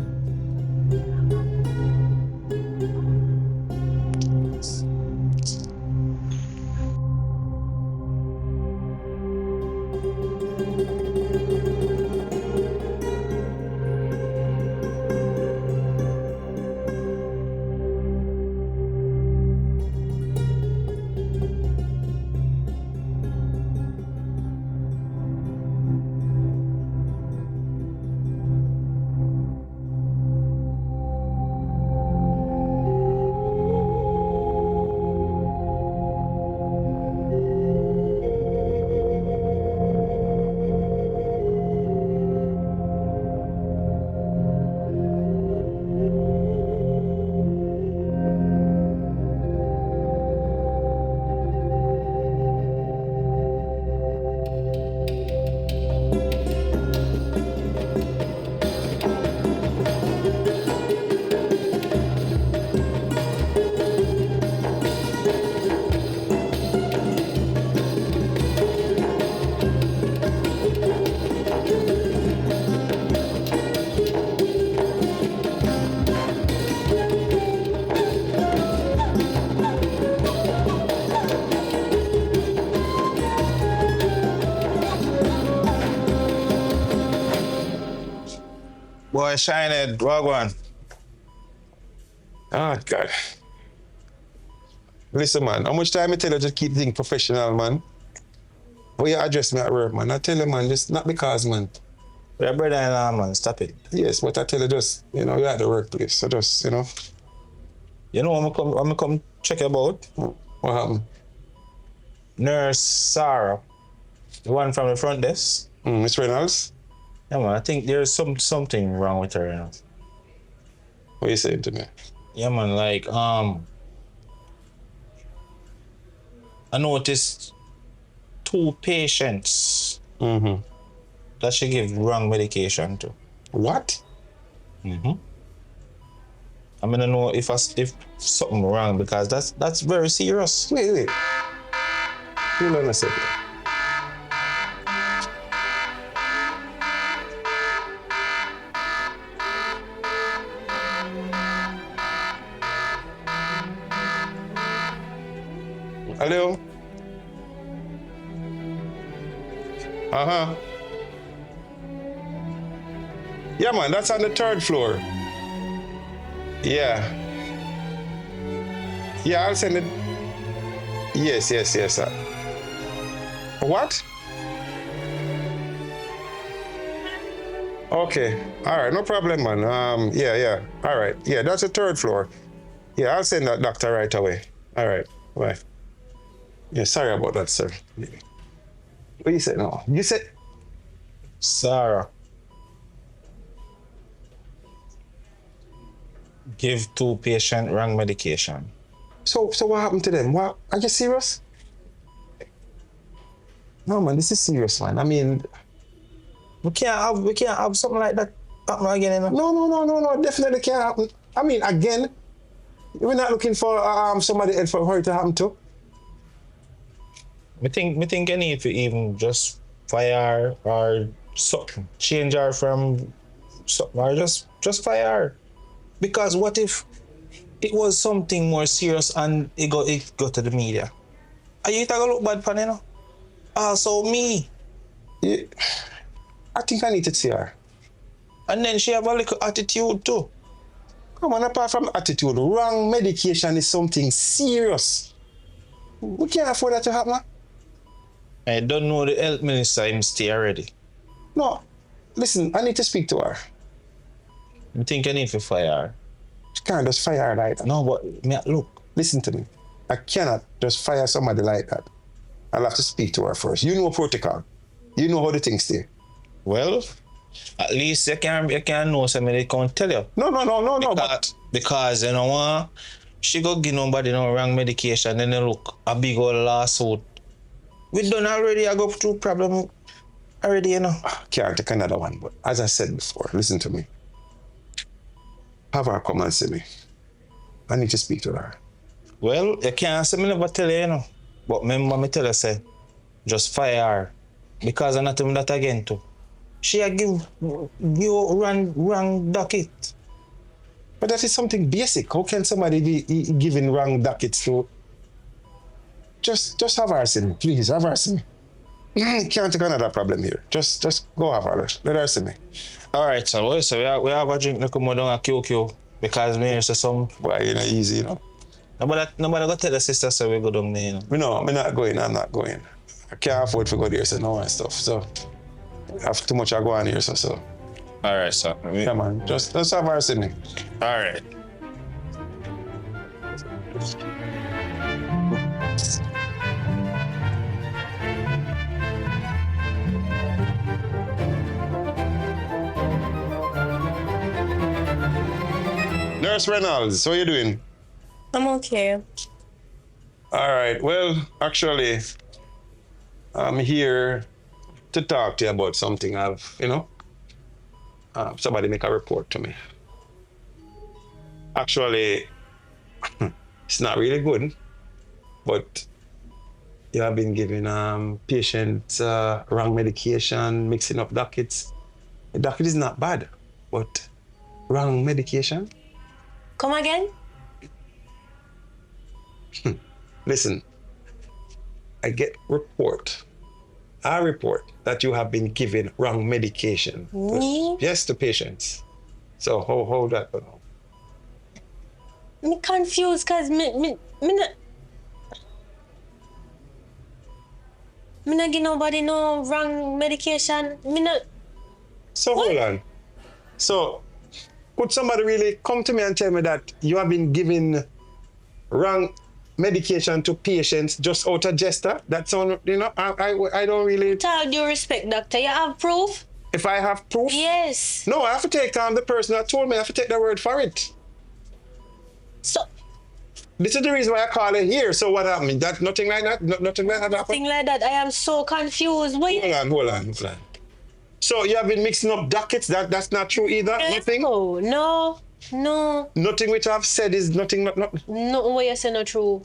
Boy, Shinehead, Wagwan. Ah, God. Listen, man, how much time I tell you just keep things professional, man? How you address me at work, man? I tell you, man, just not because, man. We're brother in law, man. Stop it. Yes, but I tell you just, you know, you're at the workplace, so just, you know, You know, I'm gonna come check you about. what happened? Nurse Sarah, the one from the front desk. Miss Reynolds, Yeah, man, I think there's something wrong with her, you know. what you saying to me? Yeah, man, like, I noticed 2 patients Mm-hmm. that she give wrong medication to. What? Mm-hmm. I'm gonna know if something wrong because that's very serious. Wait. Hold on a second. Hello? Uh-huh. Yeah, man, that's on the 3rd floor. Yeah. Yeah, I'll send it. Yes. What? Okay. All right, no problem, man. Yeah. All right. Yeah, that's the 3rd floor. Yeah, I'll send that doctor right away. All right. Bye. Yeah, sorry about that, sir. What you said? No. You said Sarah, give 2 patients wrong medication. so what happened to them? What, are you serious? No, man, this is serious, man. I mean, We can't have something like that happen again, you know. no, definitely can't happen. I mean, again, we're not looking for somebody else for her to happen to. Me think I need to even just fire her or something, change her from something, or just fire her. Because what if it was something more serious and it go to the media? Are you gonna look bad, pan, you know? Also me. Yeah, I think I need to see her. And then she have a little attitude too. Come on, apart from attitude, wrong medication is something serious. We can't afford that to happen. I don't know the health minister him stay already. No, listen, I need to speak to her. I think I need to fire her. She can't just fire her like that. No, but look. Listen to me. I cannot just fire somebody like that. I'll have to speak to her first. You know protocol. You know how the things stay. Well, at least you can know something they can't tell you. No. But Because you know what? She go give nobody no wrong medication, then they look a big old lawsuit. We done already, I go through problem already, you know. can't take another one. But as I said before, listen to me. Have her come and see me. I need to speak to her. Well, you can't say me never tell you, you know. But remember me tell you, say, just fire her. Because I'm not doing that again too. She a give you wrong docket. But that is something basic. How can somebody be giving wrong dockets to? Just have her see me, please. Have her see me. Can't take another problem here. Just go have her. Let her see me. Alright, so we have a drink, no come down a QQ. Because me hear say some Why you know easy, you know? nobody go tell the sister so we go down there, you know. I'm not going. I'm not going. I can't afford to go there, so no and stuff. So I have too much I go on here, so. Alright, so Yeah, man. Just have her see me. alright. Nurse Reynolds, how you doing? I'm okay. All right. Well, actually, I'm here to talk to you about something somebody make a report to me. Actually, it's not really good, but you have been giving patients wrong medication, mixing up dockets. The docket is not bad, but wrong medication. Come again? Listen, I get a report that you have been giving wrong medication. Me? Yes, to patients. So hold that for now. Me confused cause me not give nobody no wrong medication. Me not. So hold on. So could somebody really come to me and tell me that you have been giving wrong medication to patients just out of gesture? That sound, I don't really. With all due respect, doctor, you have proof? If I have proof? Yes. No, I have to take the person that told me. I have to take their word for it. So This is the reason why I call it here. So what happened? That nothing like that? Nothing like that happened? thing like that, I am so confused. Why? Hold on. So you have been mixing up dockets? That's not true either? Nothing? No. Nothing which I've said is nothing. No, what you say not true.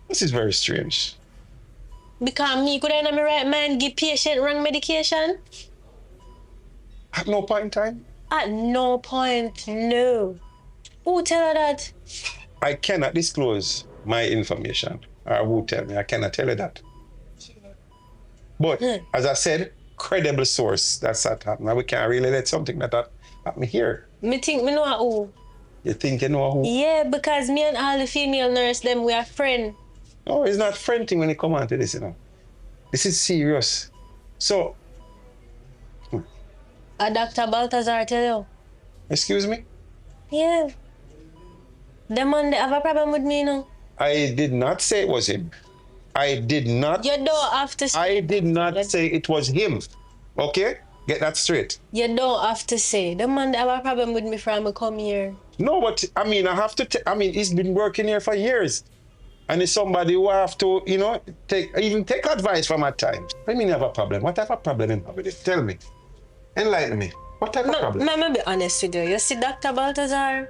This is very strange. Because me could I in my right mind give patient wrong medication? At no point in time? At no point, no. Who tell her that? I cannot disclose my information. Or who tell me? I cannot tell you that. But as I said, credible source. That's that happened. We can't really let something that happen here. Me think me know who. You think you know who? Yeah, because me and all the female nurse them we are friends. No, it's not friendly when it come on to this, This is serious. So, A Dr. Baltazar tell you. excuse me? Yeah. The man they have a problem with me, you know. I did not say it was him. I did not. You don't have to say. I did not say it was him. Okay? Get that straight. You don't have to say. The man they have a problem with me from I come here. No, but I have to. He's been working here for years, and it's somebody who I have to, take advice from at times. I mean, you have a problem. What type of problem you have with it? Tell me. Enlighten me. What type of problem? Let me be honest with you. You see Dr. Baltazar?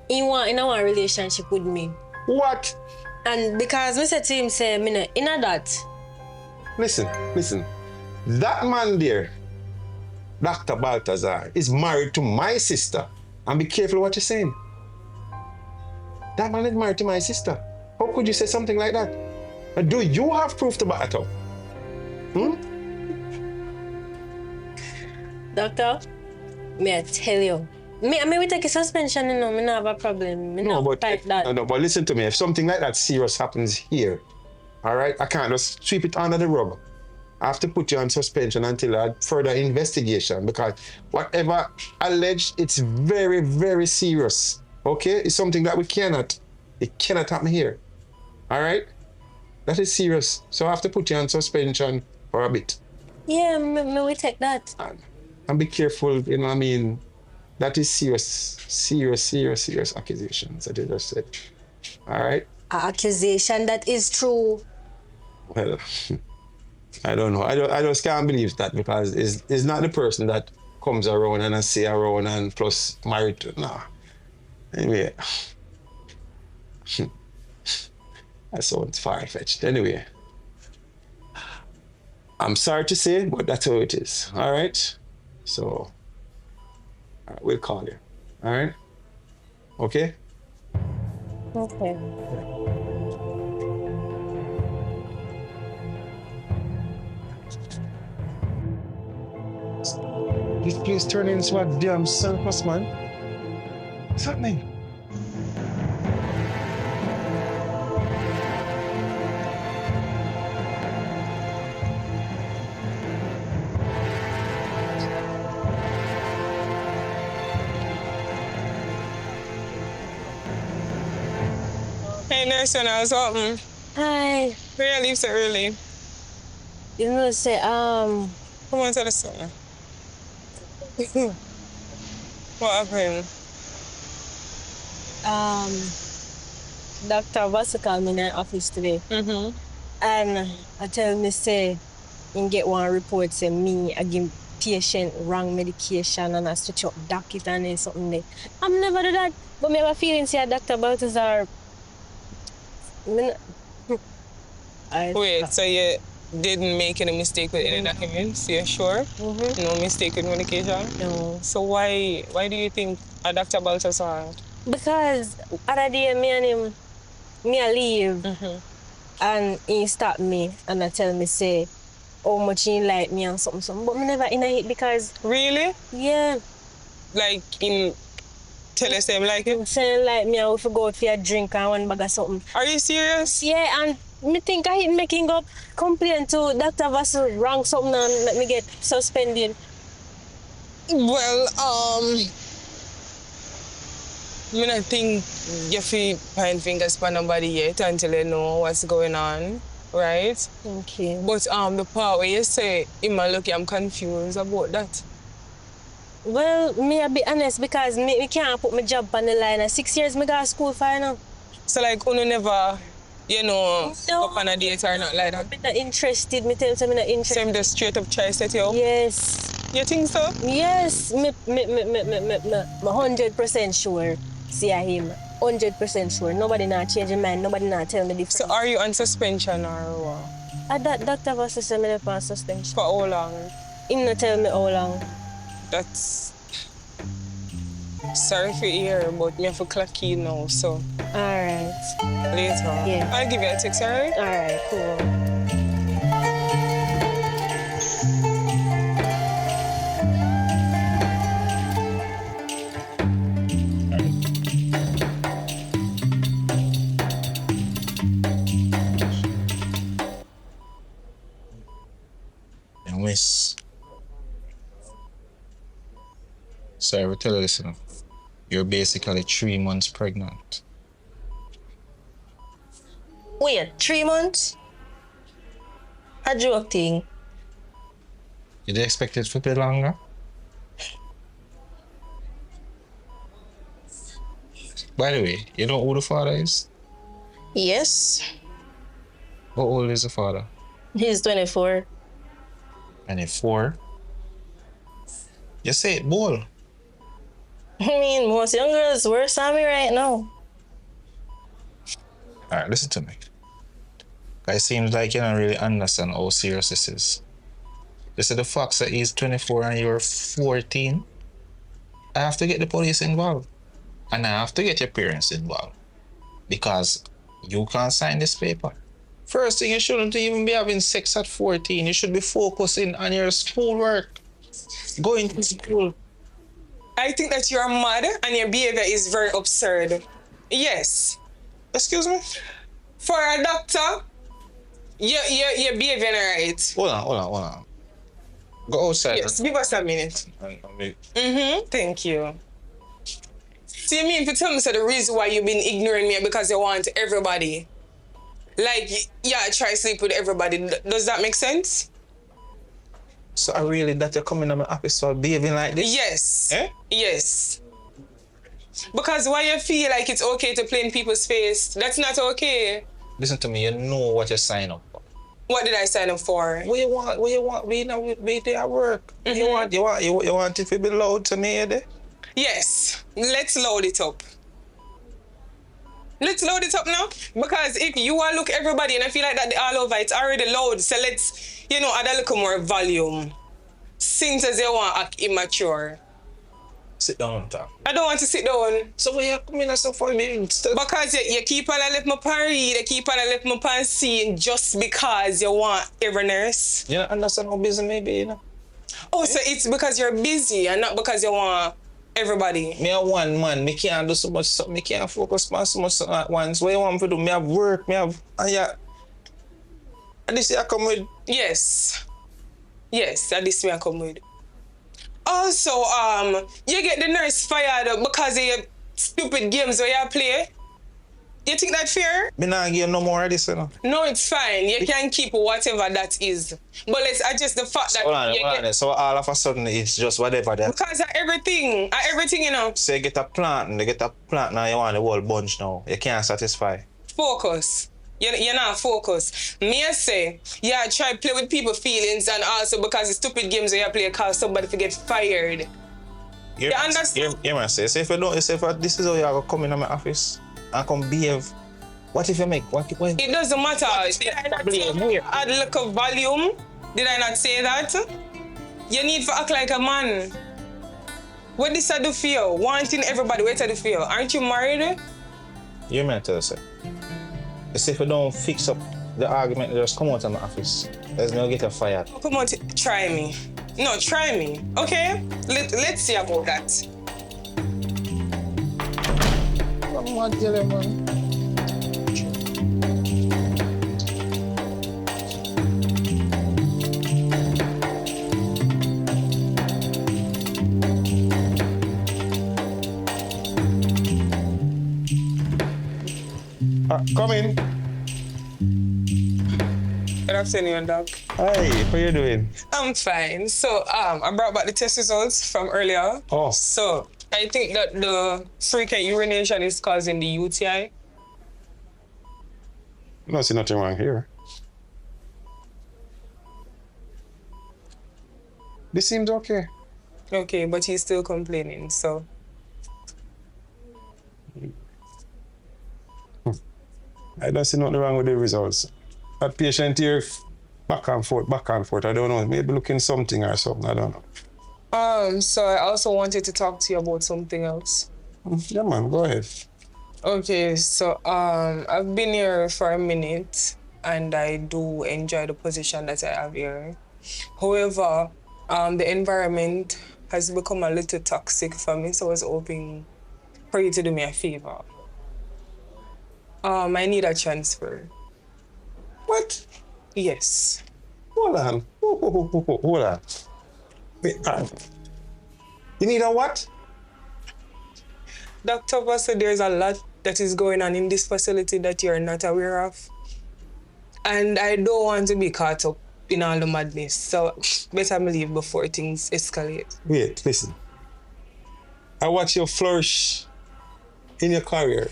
He want in a relationship with me. What? And because me said to him, say, me not in a that. Listen. That man there, Dr. Baltazar, is married to my sister. And be careful what you're saying. That man is married to my sister. How could you say something like that? And do you have proof to back it up? Doctor, may I tell you? Me we take a suspension, me not have a problem. Me No, not fight that. No, but listen to me. If something like that serious happens here, all right, I can't just sweep it under the rug. I have to put you on suspension until a further investigation, because whatever alleged, it's very, very serious. Okay? It's something that it cannot happen here. All right? That is serious. So I have to put you on suspension for a bit. Yeah, me we take that. And be careful, that is serious accusations that you just said. All right? A accusation that is true. Well, I don't know. I just can't believe that, because it's not the person that comes around and I see around and plus married to nah. Anyway. That sounds far-fetched. Anyway. I'm sorry to say, but that's how it is. All right? So, all right, we'll call you. All right? Okay? Okay. This place turning into a damn circus, man. What's happening? Hey, nurse, when I was open, Hi. where you leave so early? You know, say, Come on to the sun. What happened? Dr. Vasu called me in the office today. Mm-hmm. And I tell me, say, you get one report, say, me, I give patient wrong medication and I switch up docket and then something there. I'm never do that. But me have a feeling, say, Dr. Baltazar, Wait, so you didn't make any mistake with any documents? You're sure? Mm-hmm. No mistake with medication? No. So why do you think a Dr. Balthazar? Because other day, me and him, me I leave Mm-hmm. and he stop me and I tell me, say, how much he like me and something. But me never in a hit because, Really? yeah, Like in tell us him like it? saying like me, I will go out for a drink and one bag of something. Are you serious? Yeah, and me think I making up complaint to Dr. Vasu wrong something and let me get suspended. Well, I don't think you feel point fingers for nobody yet until you know what's going on, right? Okay. But the part where you say him a lucky, I'm confused about that. Well, me a be honest because me can't put my job on the line. 6 years me go to school for now. So like Uno never, No. up on a date or not like that. I'm not interested. Me tell you, I'm not interested. Same just straight up try set you up. Yes. You think so? Yes. Me 100% sure. See him. 100% sure. Nobody not change your mind. Nobody not tell me different. So are you on suspension or what? Dr. Vasu said me on suspension. For how long? Him not tell me how long. That's sorry for hear, but me have to clock in now, so Alright. later. Yeah. I'll give you a text, alright? Alright, cool. And Miss. So I will tell you this, you're basically 3 months pregnant. Wait, 3 months? A joke thing. Did you expect it to be longer? By the way, you know who the father is? Yes, How old is the father? he's 24. 24. You say it bold. I mean, most young girls worse than me right now. Alright, listen to me. It seems like you don't really understand how serious this is. This is the fact that he's 24 and you're 14. I have to get the police involved. And I have to get your parents involved. Because you can't sign this paper. First thing, you shouldn't even be having sex at 14. You should be focusing on your schoolwork. Going to school. I think that you're mad and your behavior is very absurd. Yes. Excuse me? For a doctor, you're behaving right. Hold on. Go outside. Yes, give us a minute. Thank you. So you mean to tell me so the reason why you've been ignoring me because you want everybody? Like, yeah, try sleep with everybody. Does that make sense? So I really that you're coming to my office for behaving like this? Yes. Eh? Yes. Because why you feel like it's okay to play in people's face, that's not okay. Listen to me, you know what you sign up for. What did I sign up for? What you want? What you want? We know we there at work. You want it to be loud to me there? Yes, let's load it up. Let's load it up now. Because if you want to look everybody and I feel like that they all over, it's already loud. So let's, add a little more volume. Since as you want to act immature. Sit down, talk. I don't want to sit down. So where you coming and so for me? Because you keep on left my pan read, you keep on left my pan scene just because you want every nurse. You don't understand how busy me be, you know? Oh, so it's because you're busy and not because you want everybody. Me a one man, me can't do so much stuff, me can't focus on so much stuff at once. What you want me to do? Me have work, and this year I come with. Yes, that this me I come with. Also, you get the nurse fired because of your stupid games where you play. You think that fair? Me not give no more of this, you know. No, it's fine. You can keep whatever that is. But let's adjust the fact that Hold on. So all of a sudden it's just whatever that. because of everything, Say get a plant and they get a plant now you want the whole bunch now. You can't satisfy. Focus. You're not focused. Me I say, try play with people's feelings and also because the stupid games where you play cause somebody to get fired. You understand? You man say if you don't, if this is how you are come in my office and come behave. What if you make what? It doesn't matter. Did I not say add a little volume? Did I not say that? You need to act like a man. What this I do for you? Wanting everybody, what I do for you? Aren't you married? You man tell us. If you don't fix up the argument, just come out of my office. There's no get fired. Come on, try me. No, try me. Okay? Let's see about that. I'm not telling man. Come in. Good afternoon, Doc. Hi, how you doing? I'm fine. So, I brought back the test results from earlier. Oh. So, I think that the frequent urination is causing the UTI. No, see nothing wrong here. This seems okay. Okay, but he's still complaining, so. I don't see nothing wrong with the results. That patient here, back and forth. I don't know, maybe looking something or something, I don't know. So I also wanted to talk to you about something else. Yeah, man, go ahead. Okay, so I've been here for a minute and I do enjoy the position that I have here. However, the environment has become a little toxic for me, so I was hoping for you to do me a favor. I need a transfer. What? Yes. Hold on. Hold on. Wait, you need a what? Dr. Buster, there's a lot that is going on in this facility that you're not aware of. And I don't want to be caught up in all the madness. So better me leave before things escalate. Wait, listen. I watch you flourish in your career.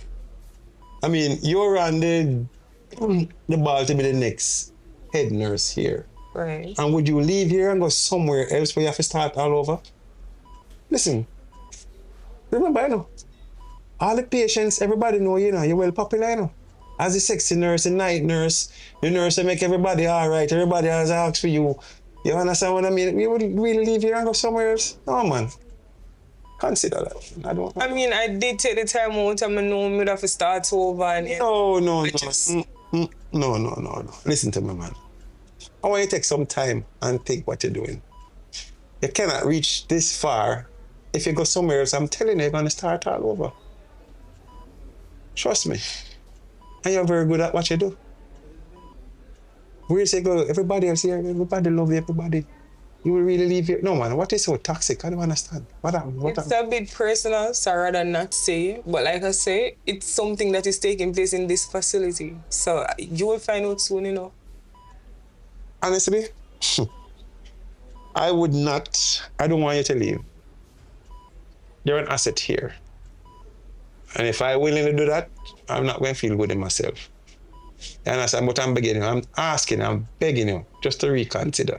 I mean, you're on the ball to be the next head nurse here. Right. And would you leave here and go somewhere else where you have to start all over? Listen, remember, you know, all the patients, everybody know, you know, you're well popular, you know. As the sexy nurse, the night nurse, the nurse that make everybody all right, everybody has asked for you. You understand what I mean? You would really leave here and go somewhere else? No, man. Consider that. I mean, I did take the time out and I know I'd have to start over. And No. Listen to me, man. I want you to take some time and think what you're doing. You cannot reach this far if you go somewhere else. I'm telling you, you're going to start all over. Trust me. And you're very good at what you do. Where you say go, everybody else here, everybody love you, everybody. You will really leave here. No, man, what is so toxic? I don't understand. What happened? It's a bit personal, so I'd rather not say. But like I say, it's something that is taking place in this facility. So you will find out soon, you know. Honestly, I don't want you to leave. You're an asset here. And if I'm willing to do that, I'm not going to feel good in myself. You understand? But I'm begging you, I'm asking, I'm begging you just to reconsider.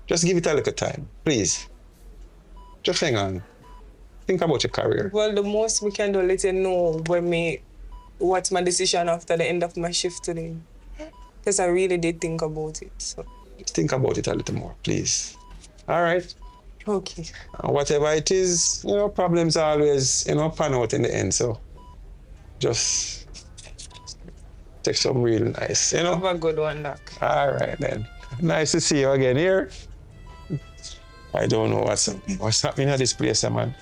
Just give it a little time, please. Just hang on. Think about your career. Well, the most we can do, let you know what's my decision after the end of my shift today. Because I really did think about it. So Just think about it a little more, please. All right. okay. Whatever it is, problems always, pan out in the end. So just take some real nice, Have a good one, Doc. All right then. Nice to see you again here. I don't know what's happening at this place, man.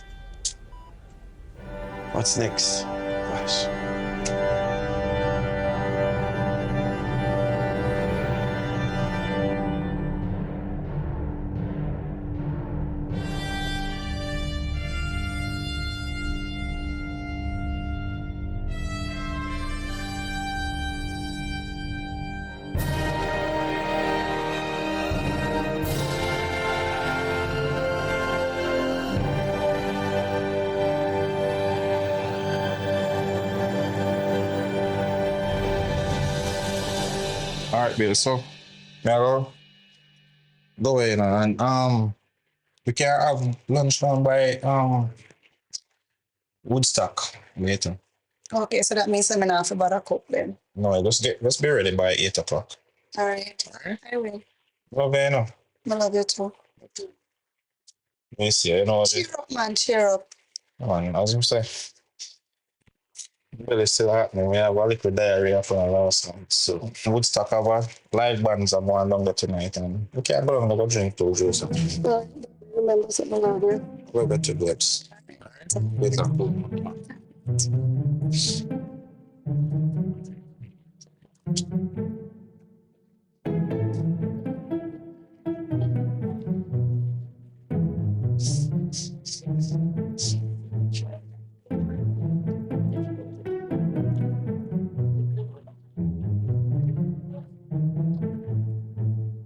What's next? Gosh. All right, Bill. So, yeah, go away, and we can have lunch down by Woodstock later. Okay, so that means I'm gonna have to bother cook then. No, let's be ready by 8 o'clock. All right. I will. Love you, I love you too. Yes, Cheer up, man. Cheer up. man, as you say, well, it's still happening. We have a little diarrhea from the last one. So, Woodstock have a live bands are going longer tonight, and we can't go and go drink two juice. Remember something around here? We'll go to Debs. Later.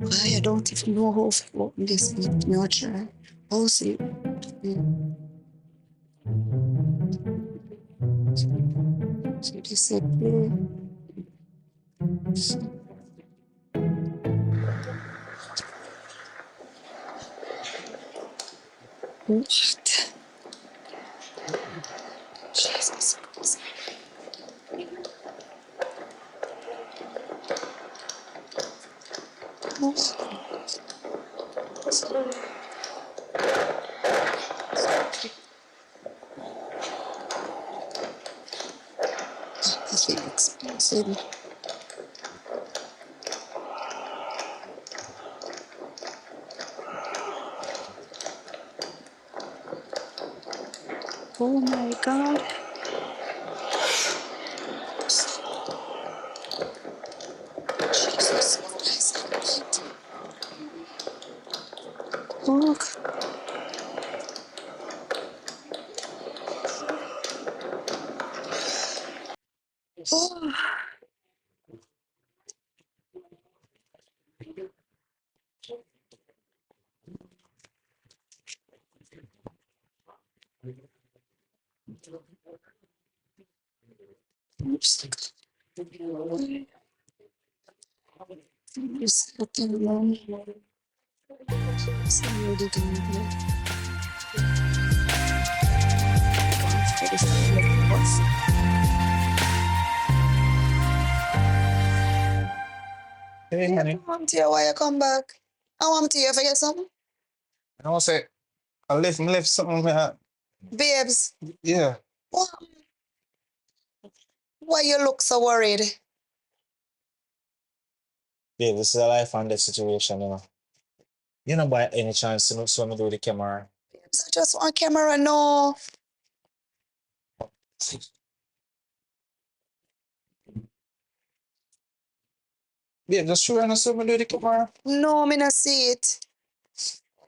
I don't even know how to open this yet. No try. I'll see. So this is what? Jesus Christ. This is expensive. Oh my God. Jesus Christ. Look. Oh. Oops. Just looking wrong. Somebody down here. Hey, honey. Mom, dear, why you come back? I want to hear if I get something. I want to say, I left something. Babes, Yeah. what? Why you look so worried? Yeah, this is a life and death situation. You know, by any chance, so me do the camera. Babes, I just want camera, no. Yeah, just sure and so me do the camera. No, me not see it.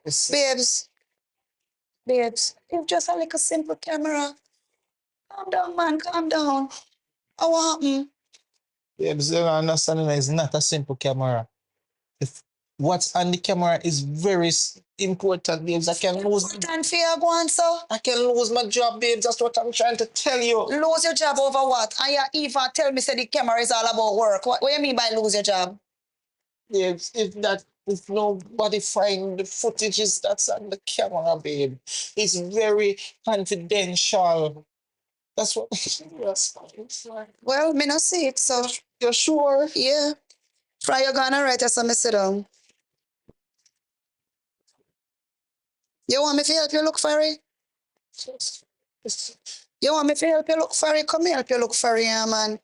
Babes, babes, it's just a little simple camera. Calm down, man, calm down. What happened? Yeah, but you understand, it's not a simple camera. If what's on the camera is very important, babes. I can lose. Important for you, go on, so. I can lose my job, babes. That's what I'm trying to tell you. Lose your job over what? And you even tell me say the camera is all about work. What do you mean by lose your job? Babes, if nobody find the footages that's on the camera, babe, it's very confidential. That's what that's fine. Well, me not see it, so. You're sure? Yeah. Fry, you're gonna write us some sit down. You want me to help you look for it? You want me to help you look for it? Come help you look for it, yeah, man.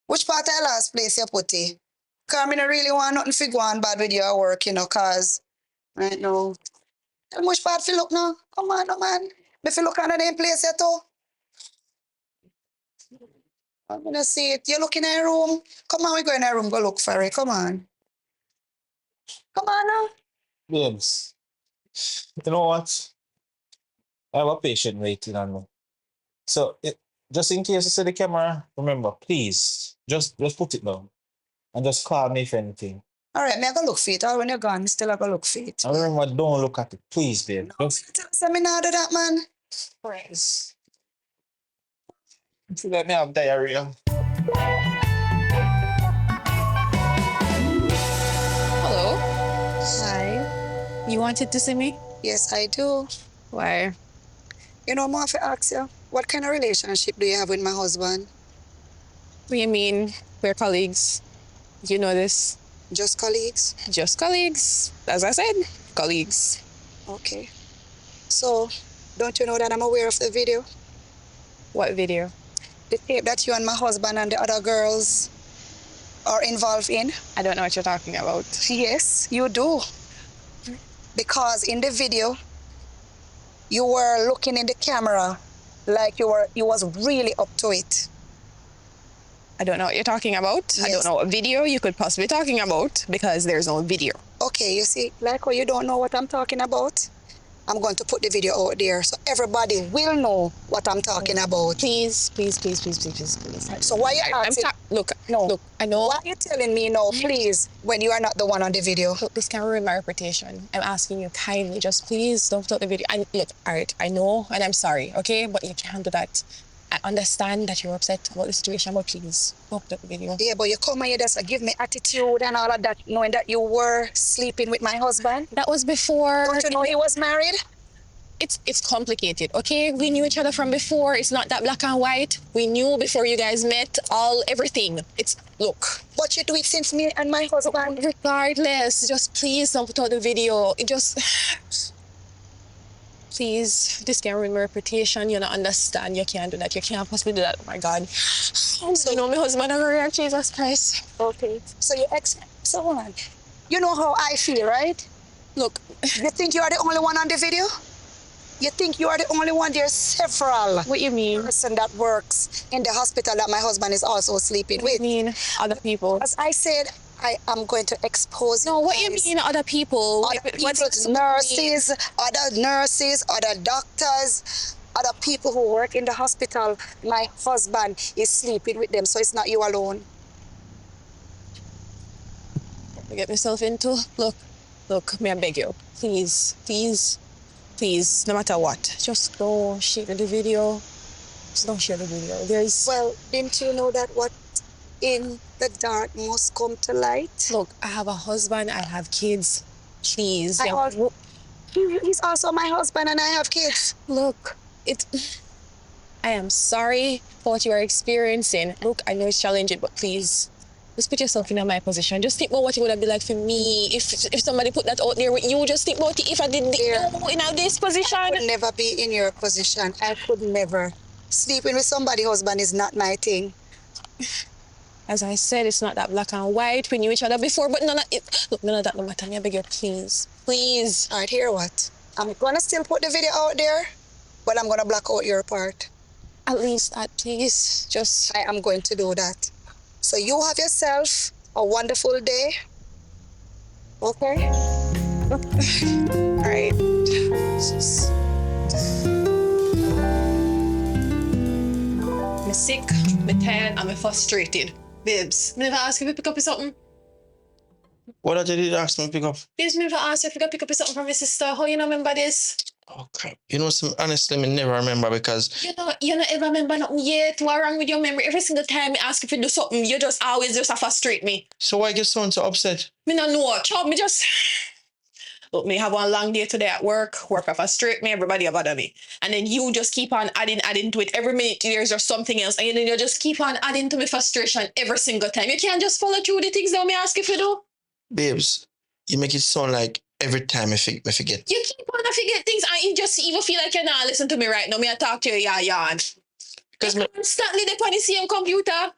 Which part of the last place you put it? Because I don't really want nothing to go on bad with your work, you know, cause right now. Tell me which part to look now. Come on, no, man. If you look on the same place here too. I'm gonna see it. You look in a room. Come on, we go in a room, go look for it. Come on. Come on now. Babes, you know what? I have a patient waiting on me. So, just in case you see the camera, remember, please, just put it down. And just call me if anything. All right, me I go look for it. All when you're gone, me still I go look for it. And remember, don't look at it, please, babe. Just Tell me now do that, man. press. If you let me have diarrhea. Hello. Hi. You wanted to see me? Yes, I do. Why? You know, I'm off to ask you, what kind of relationship do you have with my husband? What do you mean? We're colleagues. You know this. Just colleagues? Just colleagues. As I said, colleagues. Okay. So, don't you know that I'm aware of the video? What video? The tape that you and my husband and the other girls are involved in? I don't know what you're talking about. Yes, you do. Because in the video, you were looking in the camera like you was really up to it. I don't know what you're talking about. I Yes. don't know what video you could possibly be talking about because there's no video. Okay, you see, like how you don't know what I'm talking about, I'm going to put the video out there so everybody will know what I'm talking about. Please, please, please, please, please, please, please. So why you asking? Look, No. look, I know. Why are you telling me no, please, when you are not the one on the video? Look, this can ruin my reputation. I'm asking you kindly, just please don't put the video. Look, all right, I know, and I'm sorry, okay? But you can't do that. I understand that you're upset about the situation, but please don't put the video. Yeah, but you come here just give me attitude and all of that, knowing that you were sleeping with my husband. That was before. Don't you know he was married? It's complicated, okay? We knew each other from before. It's not that black and white. We knew before you guys met everything. Look. But you do it since me and my husband. Regardless, just please don't put out the video. Please, this can ruin my reputation. You don't understand. You can't do that. You can't possibly do that. Oh my God. So, you know, my husband and career, Jesus Christ. Okay. So so on. You know how I feel, right? Look. You think you are the only one on the video? You think you are the only one? There's several. What you mean? Person that works in the hospital that my husband is also sleeping What with. you mean other people? As I said, I am going to expose No, you what you guys. mean other people? Other people, nurses, other doctors, other people who work in the hospital. My husband is sleeping with them, so it's not you alone. I get myself into. Look, may I beg you, please, no matter what, just don't share the video. Just don't share the video. Well, didn't you know that what in the dark must come to light? Look, I have a husband, I have kids. Please. He's also my husband and I have kids. Look, I am sorry for what you are experiencing. Look, I know it's challenging, but please, just put yourself in my position. Just think about what it would have been like for me if somebody put that out there with you. Just think about it if I didn't know in this position. I could never be in your position. I could never. Sleeping with somebody's husband is not my thing. As I said, it's not that black and white. We knew each other before, but none of that no matter. I beg you, please. Please. All right, hear what? I'm gonna still put the video out there, but I'm gonna block out your part. At least that, please. I am going to do that. So you have yourself a wonderful day. Okay? All right. I'm sick, I'm tired, I'm frustrated. Babes, me never ask you to pick up something. What that you did ask me to pick up? Babes, me never asked you if you could pick up something from your sister. How you not remember this? Oh crap. You know, honestly, me never remember because You don't ever remember nothing yet. What wrong with your memory? Every single time I ask if you do something, you just always just frustrate me. so why get someone so upset? Me no know. Child, me just... Look, me have one long day today at work. Work frustrate me, everybody bother me. And then you just keep on adding to it. Every minute there's just something else. And then you just keep on adding to my frustration every single time. You can't just follow through the things that me ask if you do. Babes, you make it sound like every time I forget. You keep on forget things and you just even feel like you're not listening to me right now. Me I talk to you, yeah. Because You're constantly on the same computer.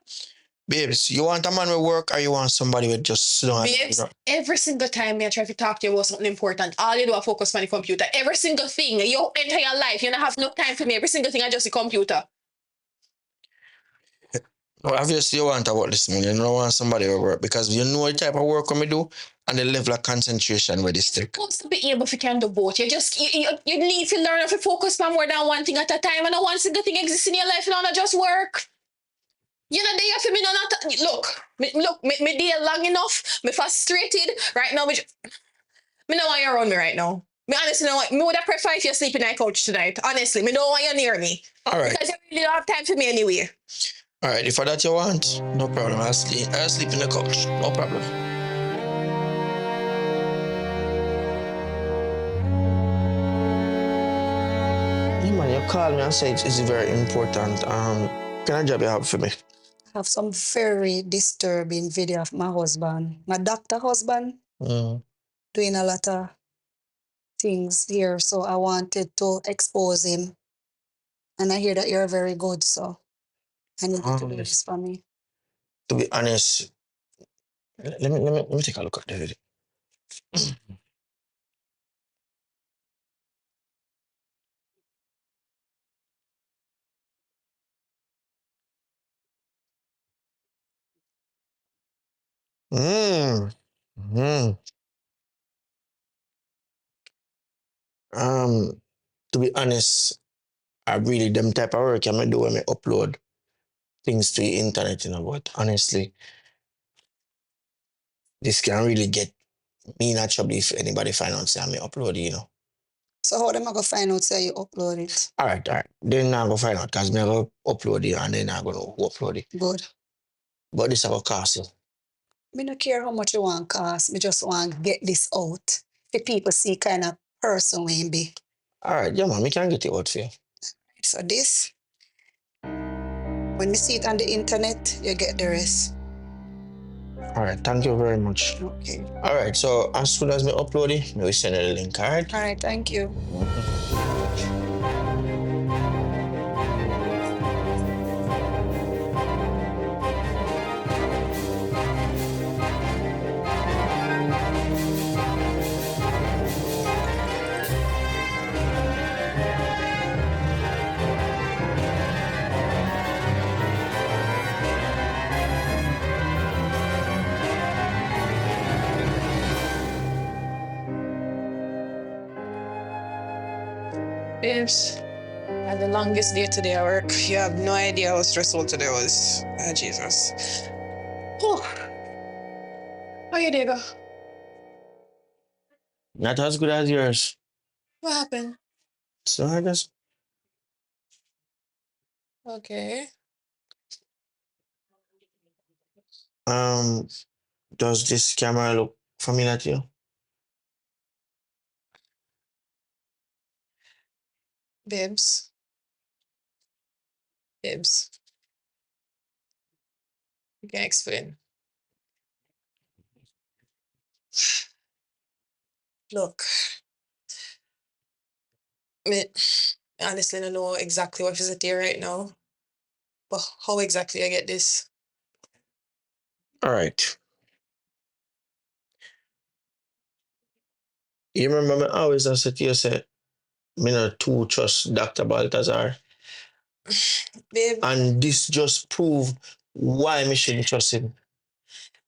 babes, you want a man with work or you want somebody with just sit down? Babes, every single time me I try to talk to you about something important, all you do is focus on the computer. Every single thing, your entire life, you don't have no time for me. Every single thing I just the computer. No, obviously you want about this man. You don't want somebody with work because you know the type of work we do and the level of concentration where this take. Supposed to be able to can do both. You need to learn how to focus on more than one thing at a time, and not one single thing exists in your life, and not just work. You know, there for me, no, not me day long enough. Me frustrated right now. Me don't want you around me right now. Me honestly don't want. Me would have prefer if you're sleeping on the couch tonight. Honestly, me don't want you near me. All right. Because you really don't have time for me anyway. All right, if that you want, no problem. I'll sleep in the couch. No problem. Hey man, you call me and say it's very important. Can I job you up for me? I have some very disturbing video of my husband, my doctor husband, doing a lot of things here. So I wanted to expose him. And I hear that you're very good, so I need you to do this for me. To be honest, let me take a look at the video. Mm. Mm. To be honest, I really them type of work I do when I upload things to the internet, you know, but honestly, this can really get me in a trouble if anybody find out say I upload it, you know. So how am I gonna find out say you upload it? All right. Then I'm gonna find out because me go upload it and then I'm gonna upload it. Good. But this will cost you. Me no care how much you want cost. Me just want to get this out. For people see kind of person we be. All right, yeah, man, we can get it out for you. So this, when you see it on the internet, you get the rest. All right, thank you very much. Okay. All right, so as soon as we upload it, we send you the link, all right? All right, thank you. Babes, I had the longest day today at work. You have no idea how stressful today was. Oh, Jesus. Oh. How your day go? Not as good as yours. What happened? So I just, Okay. does this camera look familiar to you? Babes. Babes. You can explain. Look. Me honestly don't know exactly what is it here right now. But how exactly I get this? All right. You remember me always I said to you, say, me not too trust Dr. Baltazar. Babe, And this just proved why me shouldn't trust him.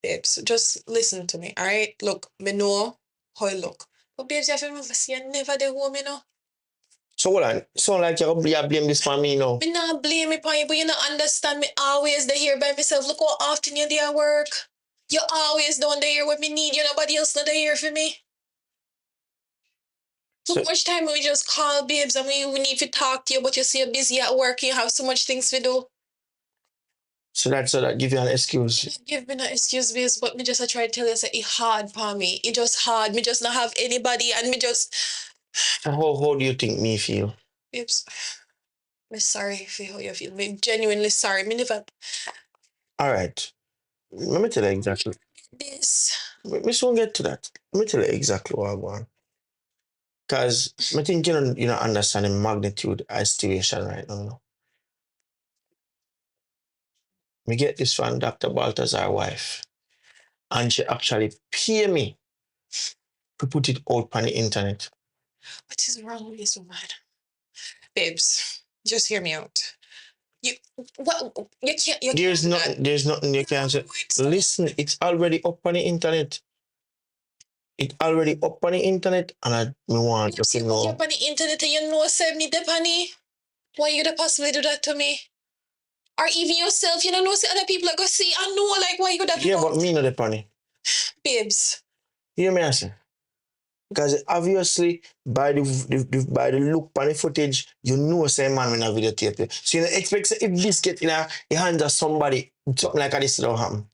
babes, just listen to me, all right? Look, me know how I look. But babes, you have to remember, see, I never dey home, you know? So hold on. So like you blame this for me now. Me not blame me upon you, but you not understand me always dey here by myself. Look how often you dey at work. You always down there when me need you, nobody else not there for me. So So- much time we just call babes and we need to talk to you, but you see you're busy at work, you have so much things to do. So that give you an excuse. Give me no excuse, babes, but me just try to tell you say it hard for me. It just hard. Me just not have anybody and me just How do you think me feel? babes. Me sorry for how you feel. Me genuinely sorry. Me never All right. Let me tell you exactly. this. We soon get to that. Let me tell you exactly what I want. Because I think you don't understand the magnitude of the situation right now. No? Me get this from Dr. Baltazar's wife. And she actually pay me to put it out on the internet. What is wrong with this woman? Babes, just hear me out. You what you can't There's do that. nothing you can say. Listen, it's already up on the internet. It's already up on the internet, and I want you You see to what know. up on the internet and you know send me the money? Why you could possibly do that to me? Or even yourself, you don't know see other people are gonna see. I know like why you could have Yeah, done but me not the funny. babes. Hear me, I say. Because obviously, by the look on the footage, you know say man when a videotape you. So you don't expect say, if this get in the hands of somebody, something like this don't happen.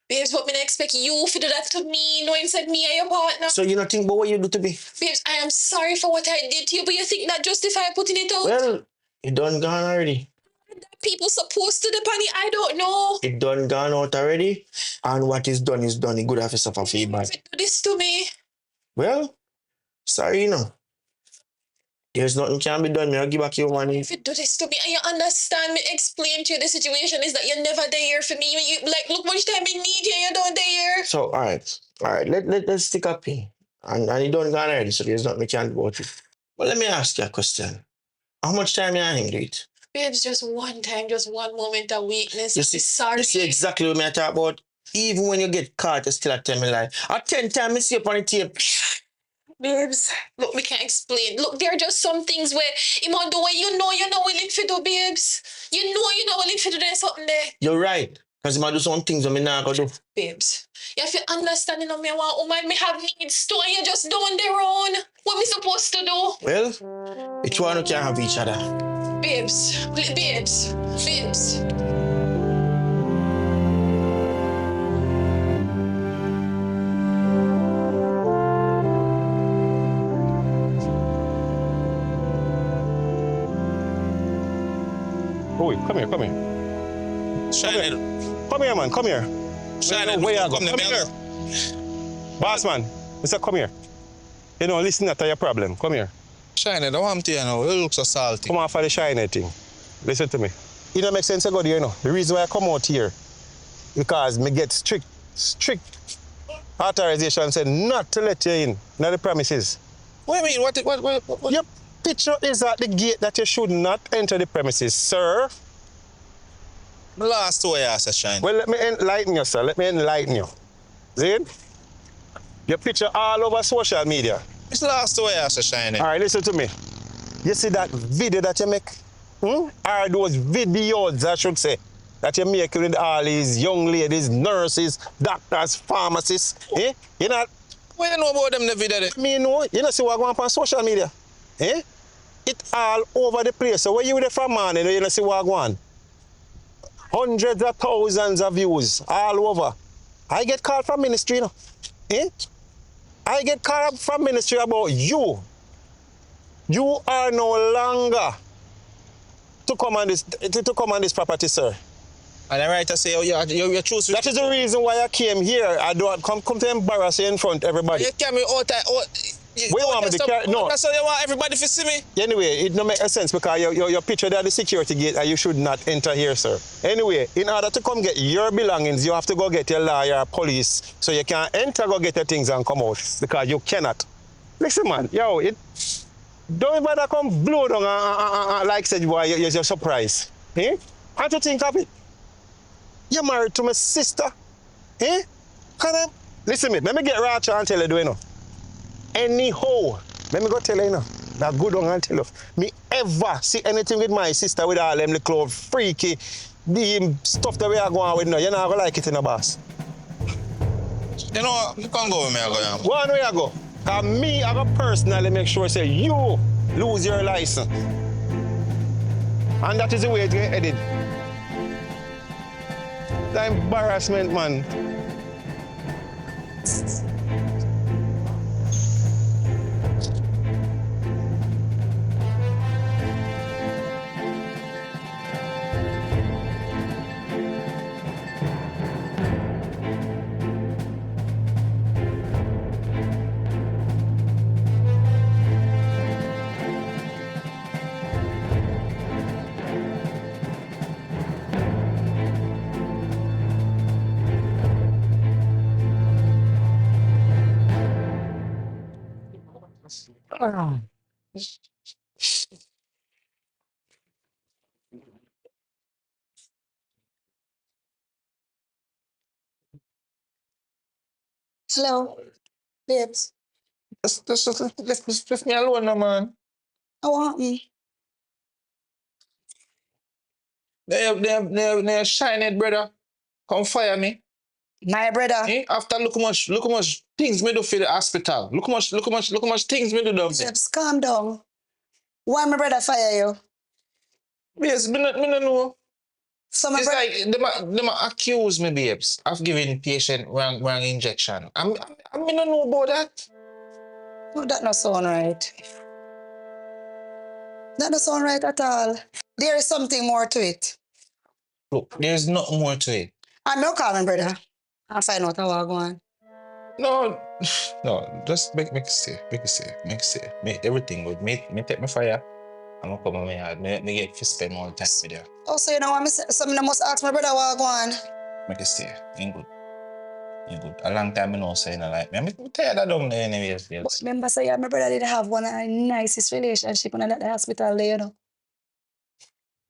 Babes, what me not expect you to do that to me, knowing said me and your partner. So you don't think about what you do to me? Babes, I am sorry for what I did to you, but you think that justify putting it out? Well, it done gone already. People supposed to the money, I don't know. It done gone out already. And what is done is done. It good have to suffer feedback. If it do this to me. Well, sorry, you know. There's nothing can be done. I'll give back your money. If you do this to me and you understand me, explain to you the situation is that you're never there for me. You like look much time I need you, you don't there. So, all right. Let's stick up here. And it done gone already, so there's nothing we can do about it. But let me ask you a question. How much time you and him do it? Babes, just one time, just one moment of weakness. You I'm see, sorry. you see exactly what I talk about? Even when you get caught, you still tell me lie. At 10 times I see up on the tape. Babes, look, we can't explain. Look, there are just some things where, even the way you know you're not willing to do, babes. You know you're not willing to do, there's something there. You're right. Because I do some things that I not going to do. Babes, you have to understand, you know, me, I want woman, me have needs too, and you just doing their own. What me supposed to do? Well, each one can have each other. Babes, babes. Boy, come here. Shine it. Come here, man. Come here. Shine it. Where you go? Come Come here. Boss man, Mr. Come here. You know, listen to your problem. Come here. Shine it. I want to you know. You look so salty. Come on for the shiny thing. Listen to me. It don't make sense to go there, you know. The reason why I come out here, because me get strict authorization said not to let you in, not the premises. What do you mean? What? Your picture is at the gate that you should not enter the premises, sir. The last two I asked, Shine. Well, let me enlighten you, sir. Let me enlighten you. See? Your picture all over social media. It's the last two I asked, Shine. All right, listen to me. You see that video that you make? Or those videos, I should say, that you make with all these young ladies, nurses, doctors, pharmacists. Eh? You know, What you know about them in the video? There? me know, you know see what going on social media. Eh? It all over the place. So when you there from morning, you know see what going on. Hundreds of thousands of views all over. I get called from ministry, you know. Eh? I get called from ministry about you. You are no longer to come on this property, sir. And the writer say, oh, you choose. That is the reason why I came here. I don't come to embarrass you in front of everybody. You carry me out. Where you want me to carry? No. That's how you want everybody to see me. Anyway, it don't make sense because your picture there at the security gate and you should not enter here, sir. Anyway, in order to come get your belongings, you have to go get your lawyer, police, so you can't enter, go get your things and come out because you cannot. Listen, man, don't bother come blow down like said boy, you're surprised. Eh? How do you think of it? You're married to my sister. Eh? Listen, me, let me get right and tell you, you know. Anyhow, let me go tell you, that good one and tell you. Me ever see anything with my sister with all them little freaky the stuff that we are going with now. You're not gonna like it in a boss. You know what? You can go with me, I go now. Go on where you go. Cause me, I go personally make sure say you lose your license. And that is the way it get headed. The embarrassment, man. Hello, babes. Just me alone, no, man. What happened? They shine it, brother. Come fire me. My brother. Eh? After look how much things me do for the hospital. Look how much things me do down there. Babes, calm down. Why my brother fire you? Yes, me no know. So my It's brother. like them a accuse me, babes, of giving patient wrong injection. I me no know about that. No, that not sound right. That don't sound right at all. There is something more to it. Look, there's nothing more to it. I'm not calling brother. I'll find out how I go on. No, no, just make it stay, make everything good. Me take my fire. I'm gonna come on my yard. Me get to spend more time with you. Oh, so you know what? Something I must ask my brother how I go on. Make it stay. Ain't good. Ain't good. A long time I know saying I like me. I'm tired of down there anyways, But babes. remember, say, my brother did have one of the nicest relationship when I at the hospital there, you know.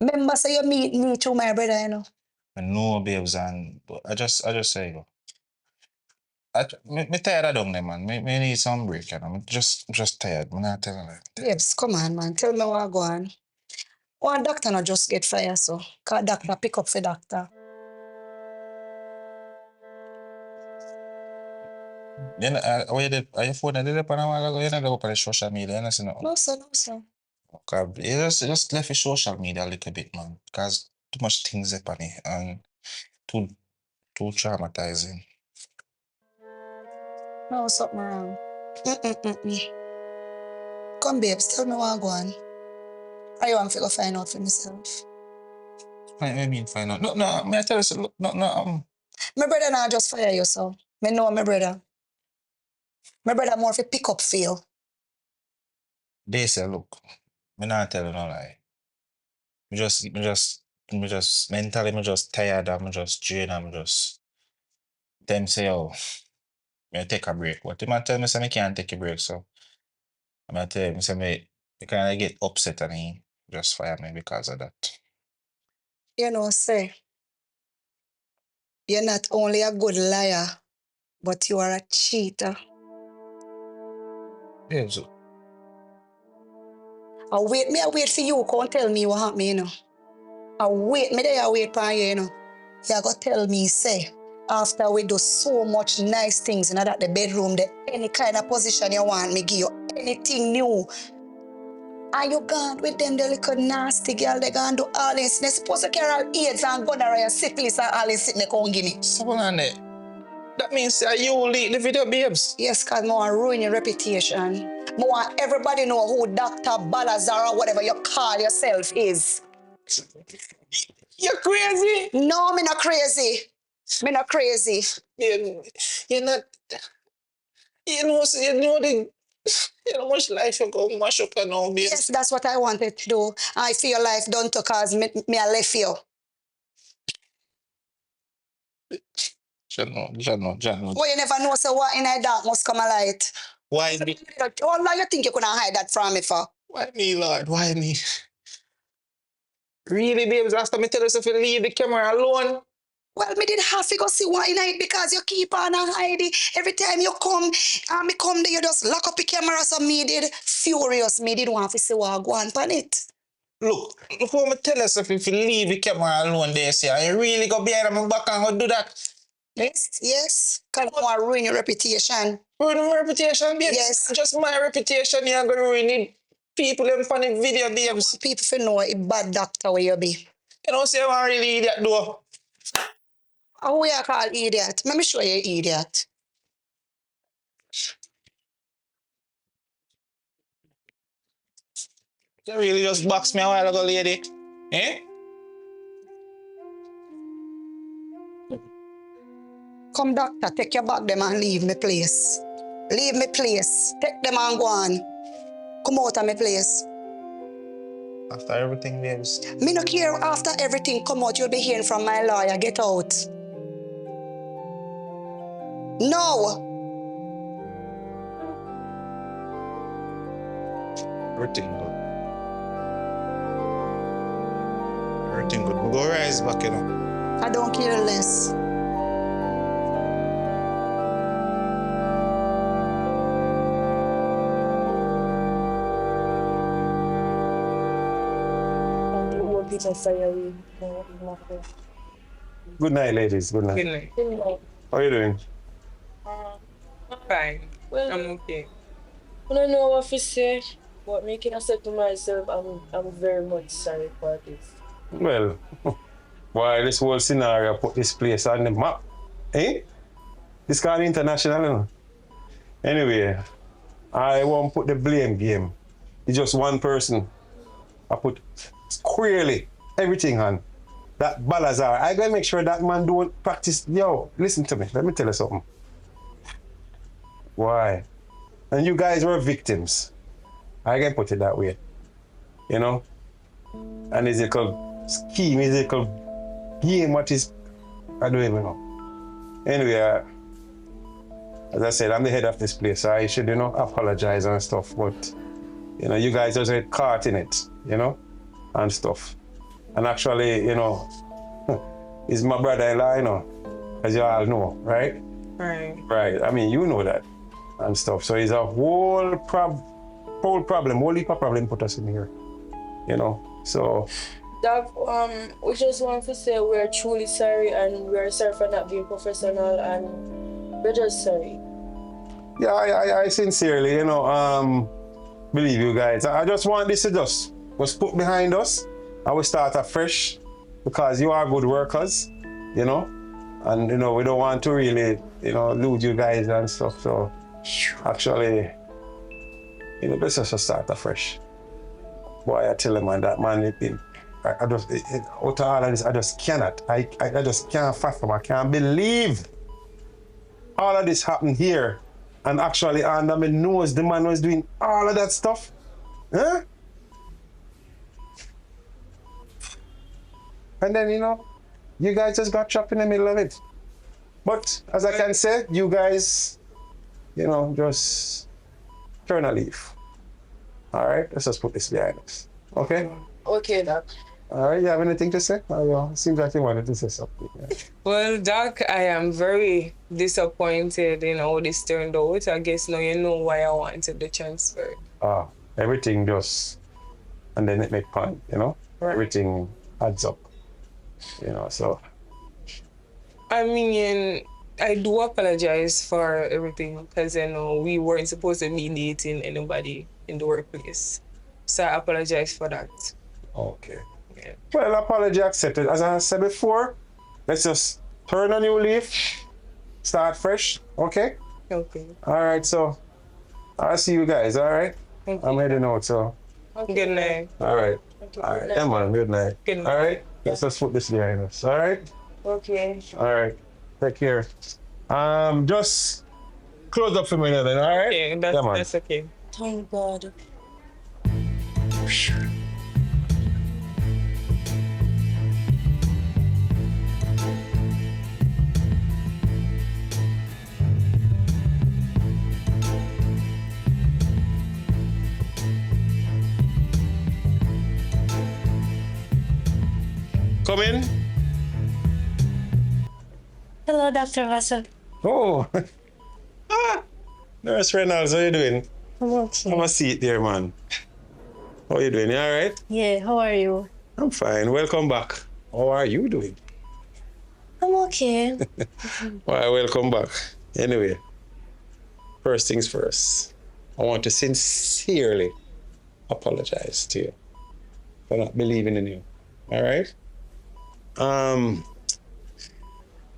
Remember, say, you meet through my brother, you know. I know, babes, and but I just say go. Me tired of down there, man. Me need some break, you know. I'm just tired. I'm not telling you. Babes, come on, man. Tell me what I go on. One doctor not just get fired, so. Cause doctor pick up for doctor. You know, are your phone? I did it on a while ago. You know, go up on the social media. You know, see nothing. No, sir, no, sir. Okay, you just left your social media a little bit, man. Because too much things happen and too traumatizing. No, something wrong. Come, babes, tell me what I go on. I want to go find out for myself. I mean, find out. No, may I tell you, look, no. My brother not just fire you, so. Me know my brother. My brother more for pick up feel. They say, look, me not tell you no lie. Me just mentally, me just tired. I'm just drained. I'm just. Them say, oh, me take a break. But they might tell me, say, me can't take a break. So I might tell him, say, me kind of get upset and he just fire me because of that. You know, say, you're not only a good liar, but you are a cheater. Yeah, so, I wait for you, can't tell me what happened, you know. I wait for you, you know. You go tell me, say, after we do so much nice things in that the bedroom, any kind of position you want me give you, anything new. And you gone with them, the little nasty girl, they gone do all this. They're supposed to carry all AIDS and gonorrhea, syphilis and all this sitting there, come give me. someone on there. That means you leak the video, babes. Yes, because I want to ruin your reputation. I want everybody know who Dr. Balazar or whatever you call yourself is. You're crazy. No, me not crazy. Me not crazy. You're not. You know much life you go mash up and all this. Yes, that's what I wanted to do. I feel life done to cause me I left you. John, no. Well, you never know, so what in the dark must come a light. Why me? How long you think you couldn't hide that from me for? Why me, Lord? Why me? Really, babes, last time I tell you to leave the camera alone. Well, me did have to go see what in it because you keep on hiding. Every time you come, and me come there, you just lock up the camera. So me did furious. Me did want to see what go on pan it. Look what I tell you if you leave the camera alone there, say, I really go behind my back and go do that. Yes. Cause I want to ruin your reputation. Ruin my reputation, babes. Yes. Just my reputation, you're gonna ruin it. People them funny video, babes. People feel know a bad doctor where you be. You know, say I'm really idiot though. How we are called idiot? Let me show you idiot. You really just box me a while ago, lady. Eh? Come doctor, take your bag them and leave me place. Leave me place. Take them and go on. Come out of my place. After everything, babes. Me no care after everything come out, you'll be hearing from my lawyer. Get out. No. Everything good. Everything good. We go rise back, you know. I don't care less. Good night, ladies. Good night. Good night. How you doing? Fine. Well, I'm okay. I don't know what to say, but making I said to myself, I'm very much sorry for this. Well, why this whole scenario put this place on the map? Eh? This kind of international, you know? Anyway, I won't put the blame game. It's just one person. I put squarely everything on that Balazar. I gotta make sure that man don't practice. Yo, listen to me. Let me tell you something. Why? And you guys were victims. I can put it that way. You know? And his little scheme, his little game, what is, I don't even know. Anyway, as I said, I'm the head of this place, so I should, you know, apologize and stuff, but, you know, you guys just get caught in it, you know, and stuff. And actually, you know, he's my brother-in-law, you know, as you all know, right? Right. Right, I mean, you know that and stuff. So it's a whole problem, whole heap of problem put us in here, you know, so. Doc, we just want to say we're truly sorry and we're sorry for not being professional and we're just sorry. Yeah, I sincerely, you know, believe you guys. I just want this to just was put behind us. I will start afresh because you are good workers, you know, and you know we don't want to really, you know, lose you guys and stuff. So actually, you know, let's just start afresh. Boy, I tell him, man, that man, I just, out of all of this, I just cannot. I just can't fathom. I can't believe all of this happened here. And actually, under my nose, the man was doing all of that stuff. Huh? And then, you know, you guys just got trapped in the middle of it. But as I can say, you guys, you know, just turn a leaf. All right, let's just put this behind us. Okay? Okay, Doc. All right, you have anything to say? Oh, it seems like you wanted to say something. Yeah. Well, Doc, I am very disappointed in how this turned out. I guess now you know why I wanted the transfer. Everything just, and then it make fun, you know? Right. Everything adds up, you know, so. I mean, I do apologize for everything because, you know, we weren't supposed to be dating anybody in the workplace. So I apologize for that. Okay. Yeah. Well, apology accepted. As I said before, let's just turn a new leaf, start fresh, okay? Okay. All right, so I'll see you guys, all right? Thank I'm you. heading out, so. Good night. All right. Okay, All good right, night. yeah, man, good night. Good night. All right, let's just put this behind us, all right? Okay. All right, take care. Just close up for me now then, all right? Okay, Yeah, man. that's okay. Thank God. Come in. Hello, Dr. Russell. Oh. Nurse Reynolds, how you doing? I'm okay. Have a seat there, man. How you doing? You all right? Yeah, how are you? I'm fine. Welcome back. How are you doing? I'm okay. All right, welcome back. Anyway, first things first. I want to sincerely apologize to you for not believing in you. All right? Well,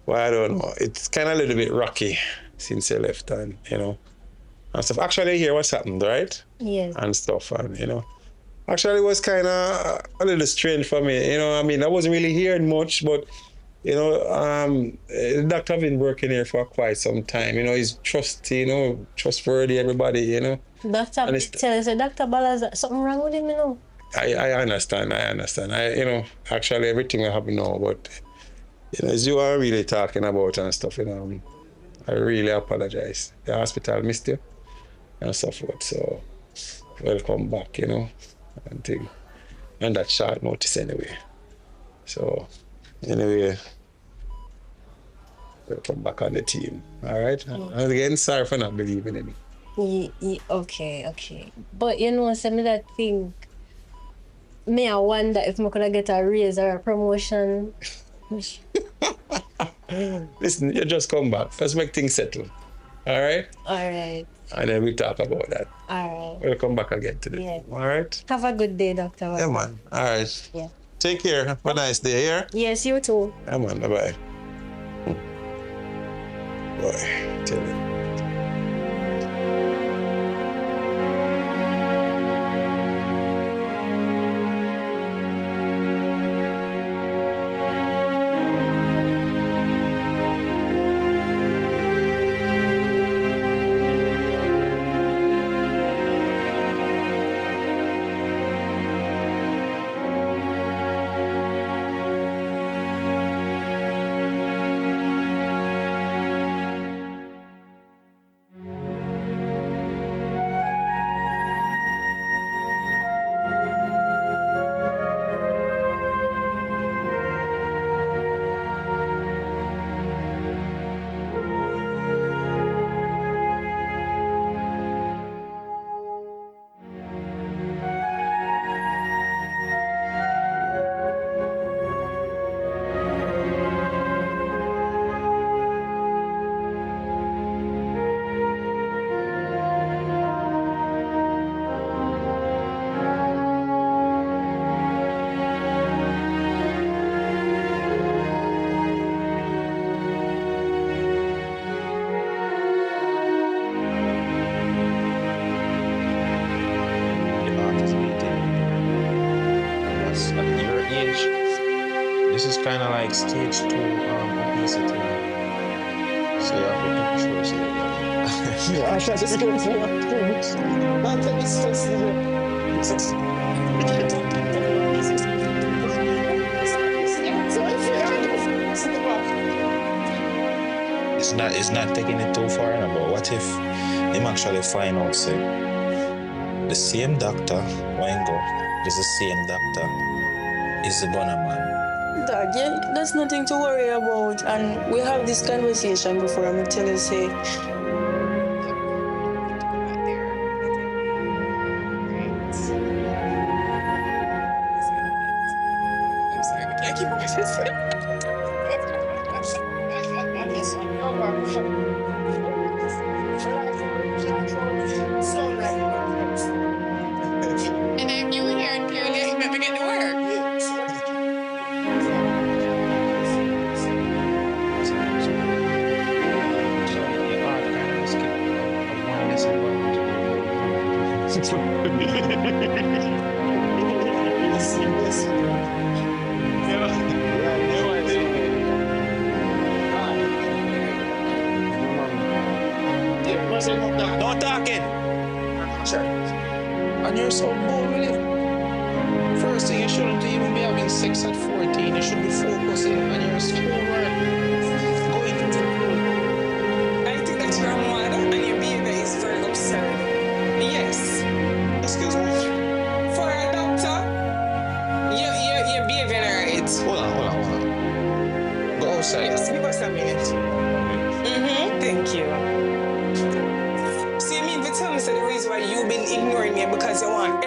I don't know. It's kind of a little bit rocky since you left and stuff. Actually, I hear what's happened, right? Yes. And stuff, and actually, it was kind of a little strange for me. I mean, I wasn't really hearing much, but the doctor have been working here for quite some time. He's trustworthy, everybody. Doctor And it's- tell us, Dr. Ballas, something wrong with him, I understand. Actually, everything I have now, but as you are really talking about and stuff, I really apologize. The hospital missed you and so forth. So, welcome back, and thing. And that short notice anyway. So, anyway, welcome back on the team. All right? And again, sorry for not believing in me. Okay. But say me that think, me I wonder if I could get a raise or a promotion. Listen, you just come back. Let's make things settle. All right? All right. And then we talk about that. All right. Welcome back again to the Yeah. team. All right? Have a good day, Doctor. Yeah, man. All right. Yeah. Take care. Have a nice day, yeah? Yes, you too. Yeah, man. Bye-bye. Boy, tell you. At your age, this is kind of like stage 2 obesity. So you have to control yourself. Yeah, I tried to skip one. I'm It's not taking it too far, but what if him actually find out, say, the same doctor, when go, is the same doctor, is the gunner man. Dad, yeah, that's nothing to worry about. And we have this conversation before. I'm gonna tell you, say, And then you here and clearly let me get to work. So you are kind of skip one lesson Don't talking. Sure. And you're so bold with it. First thing, you shouldn't even be having sex at 14. You should be focusing on your schoolwork. Going to school. I think that you're mad and your behavior is very absurd. Yes. Excuse me? For a doctor, you're behaving right. Hold on. Go outside. Yes, give us a minute. Thank you. So you mean to tell me the reason why you've been ignoring me because you want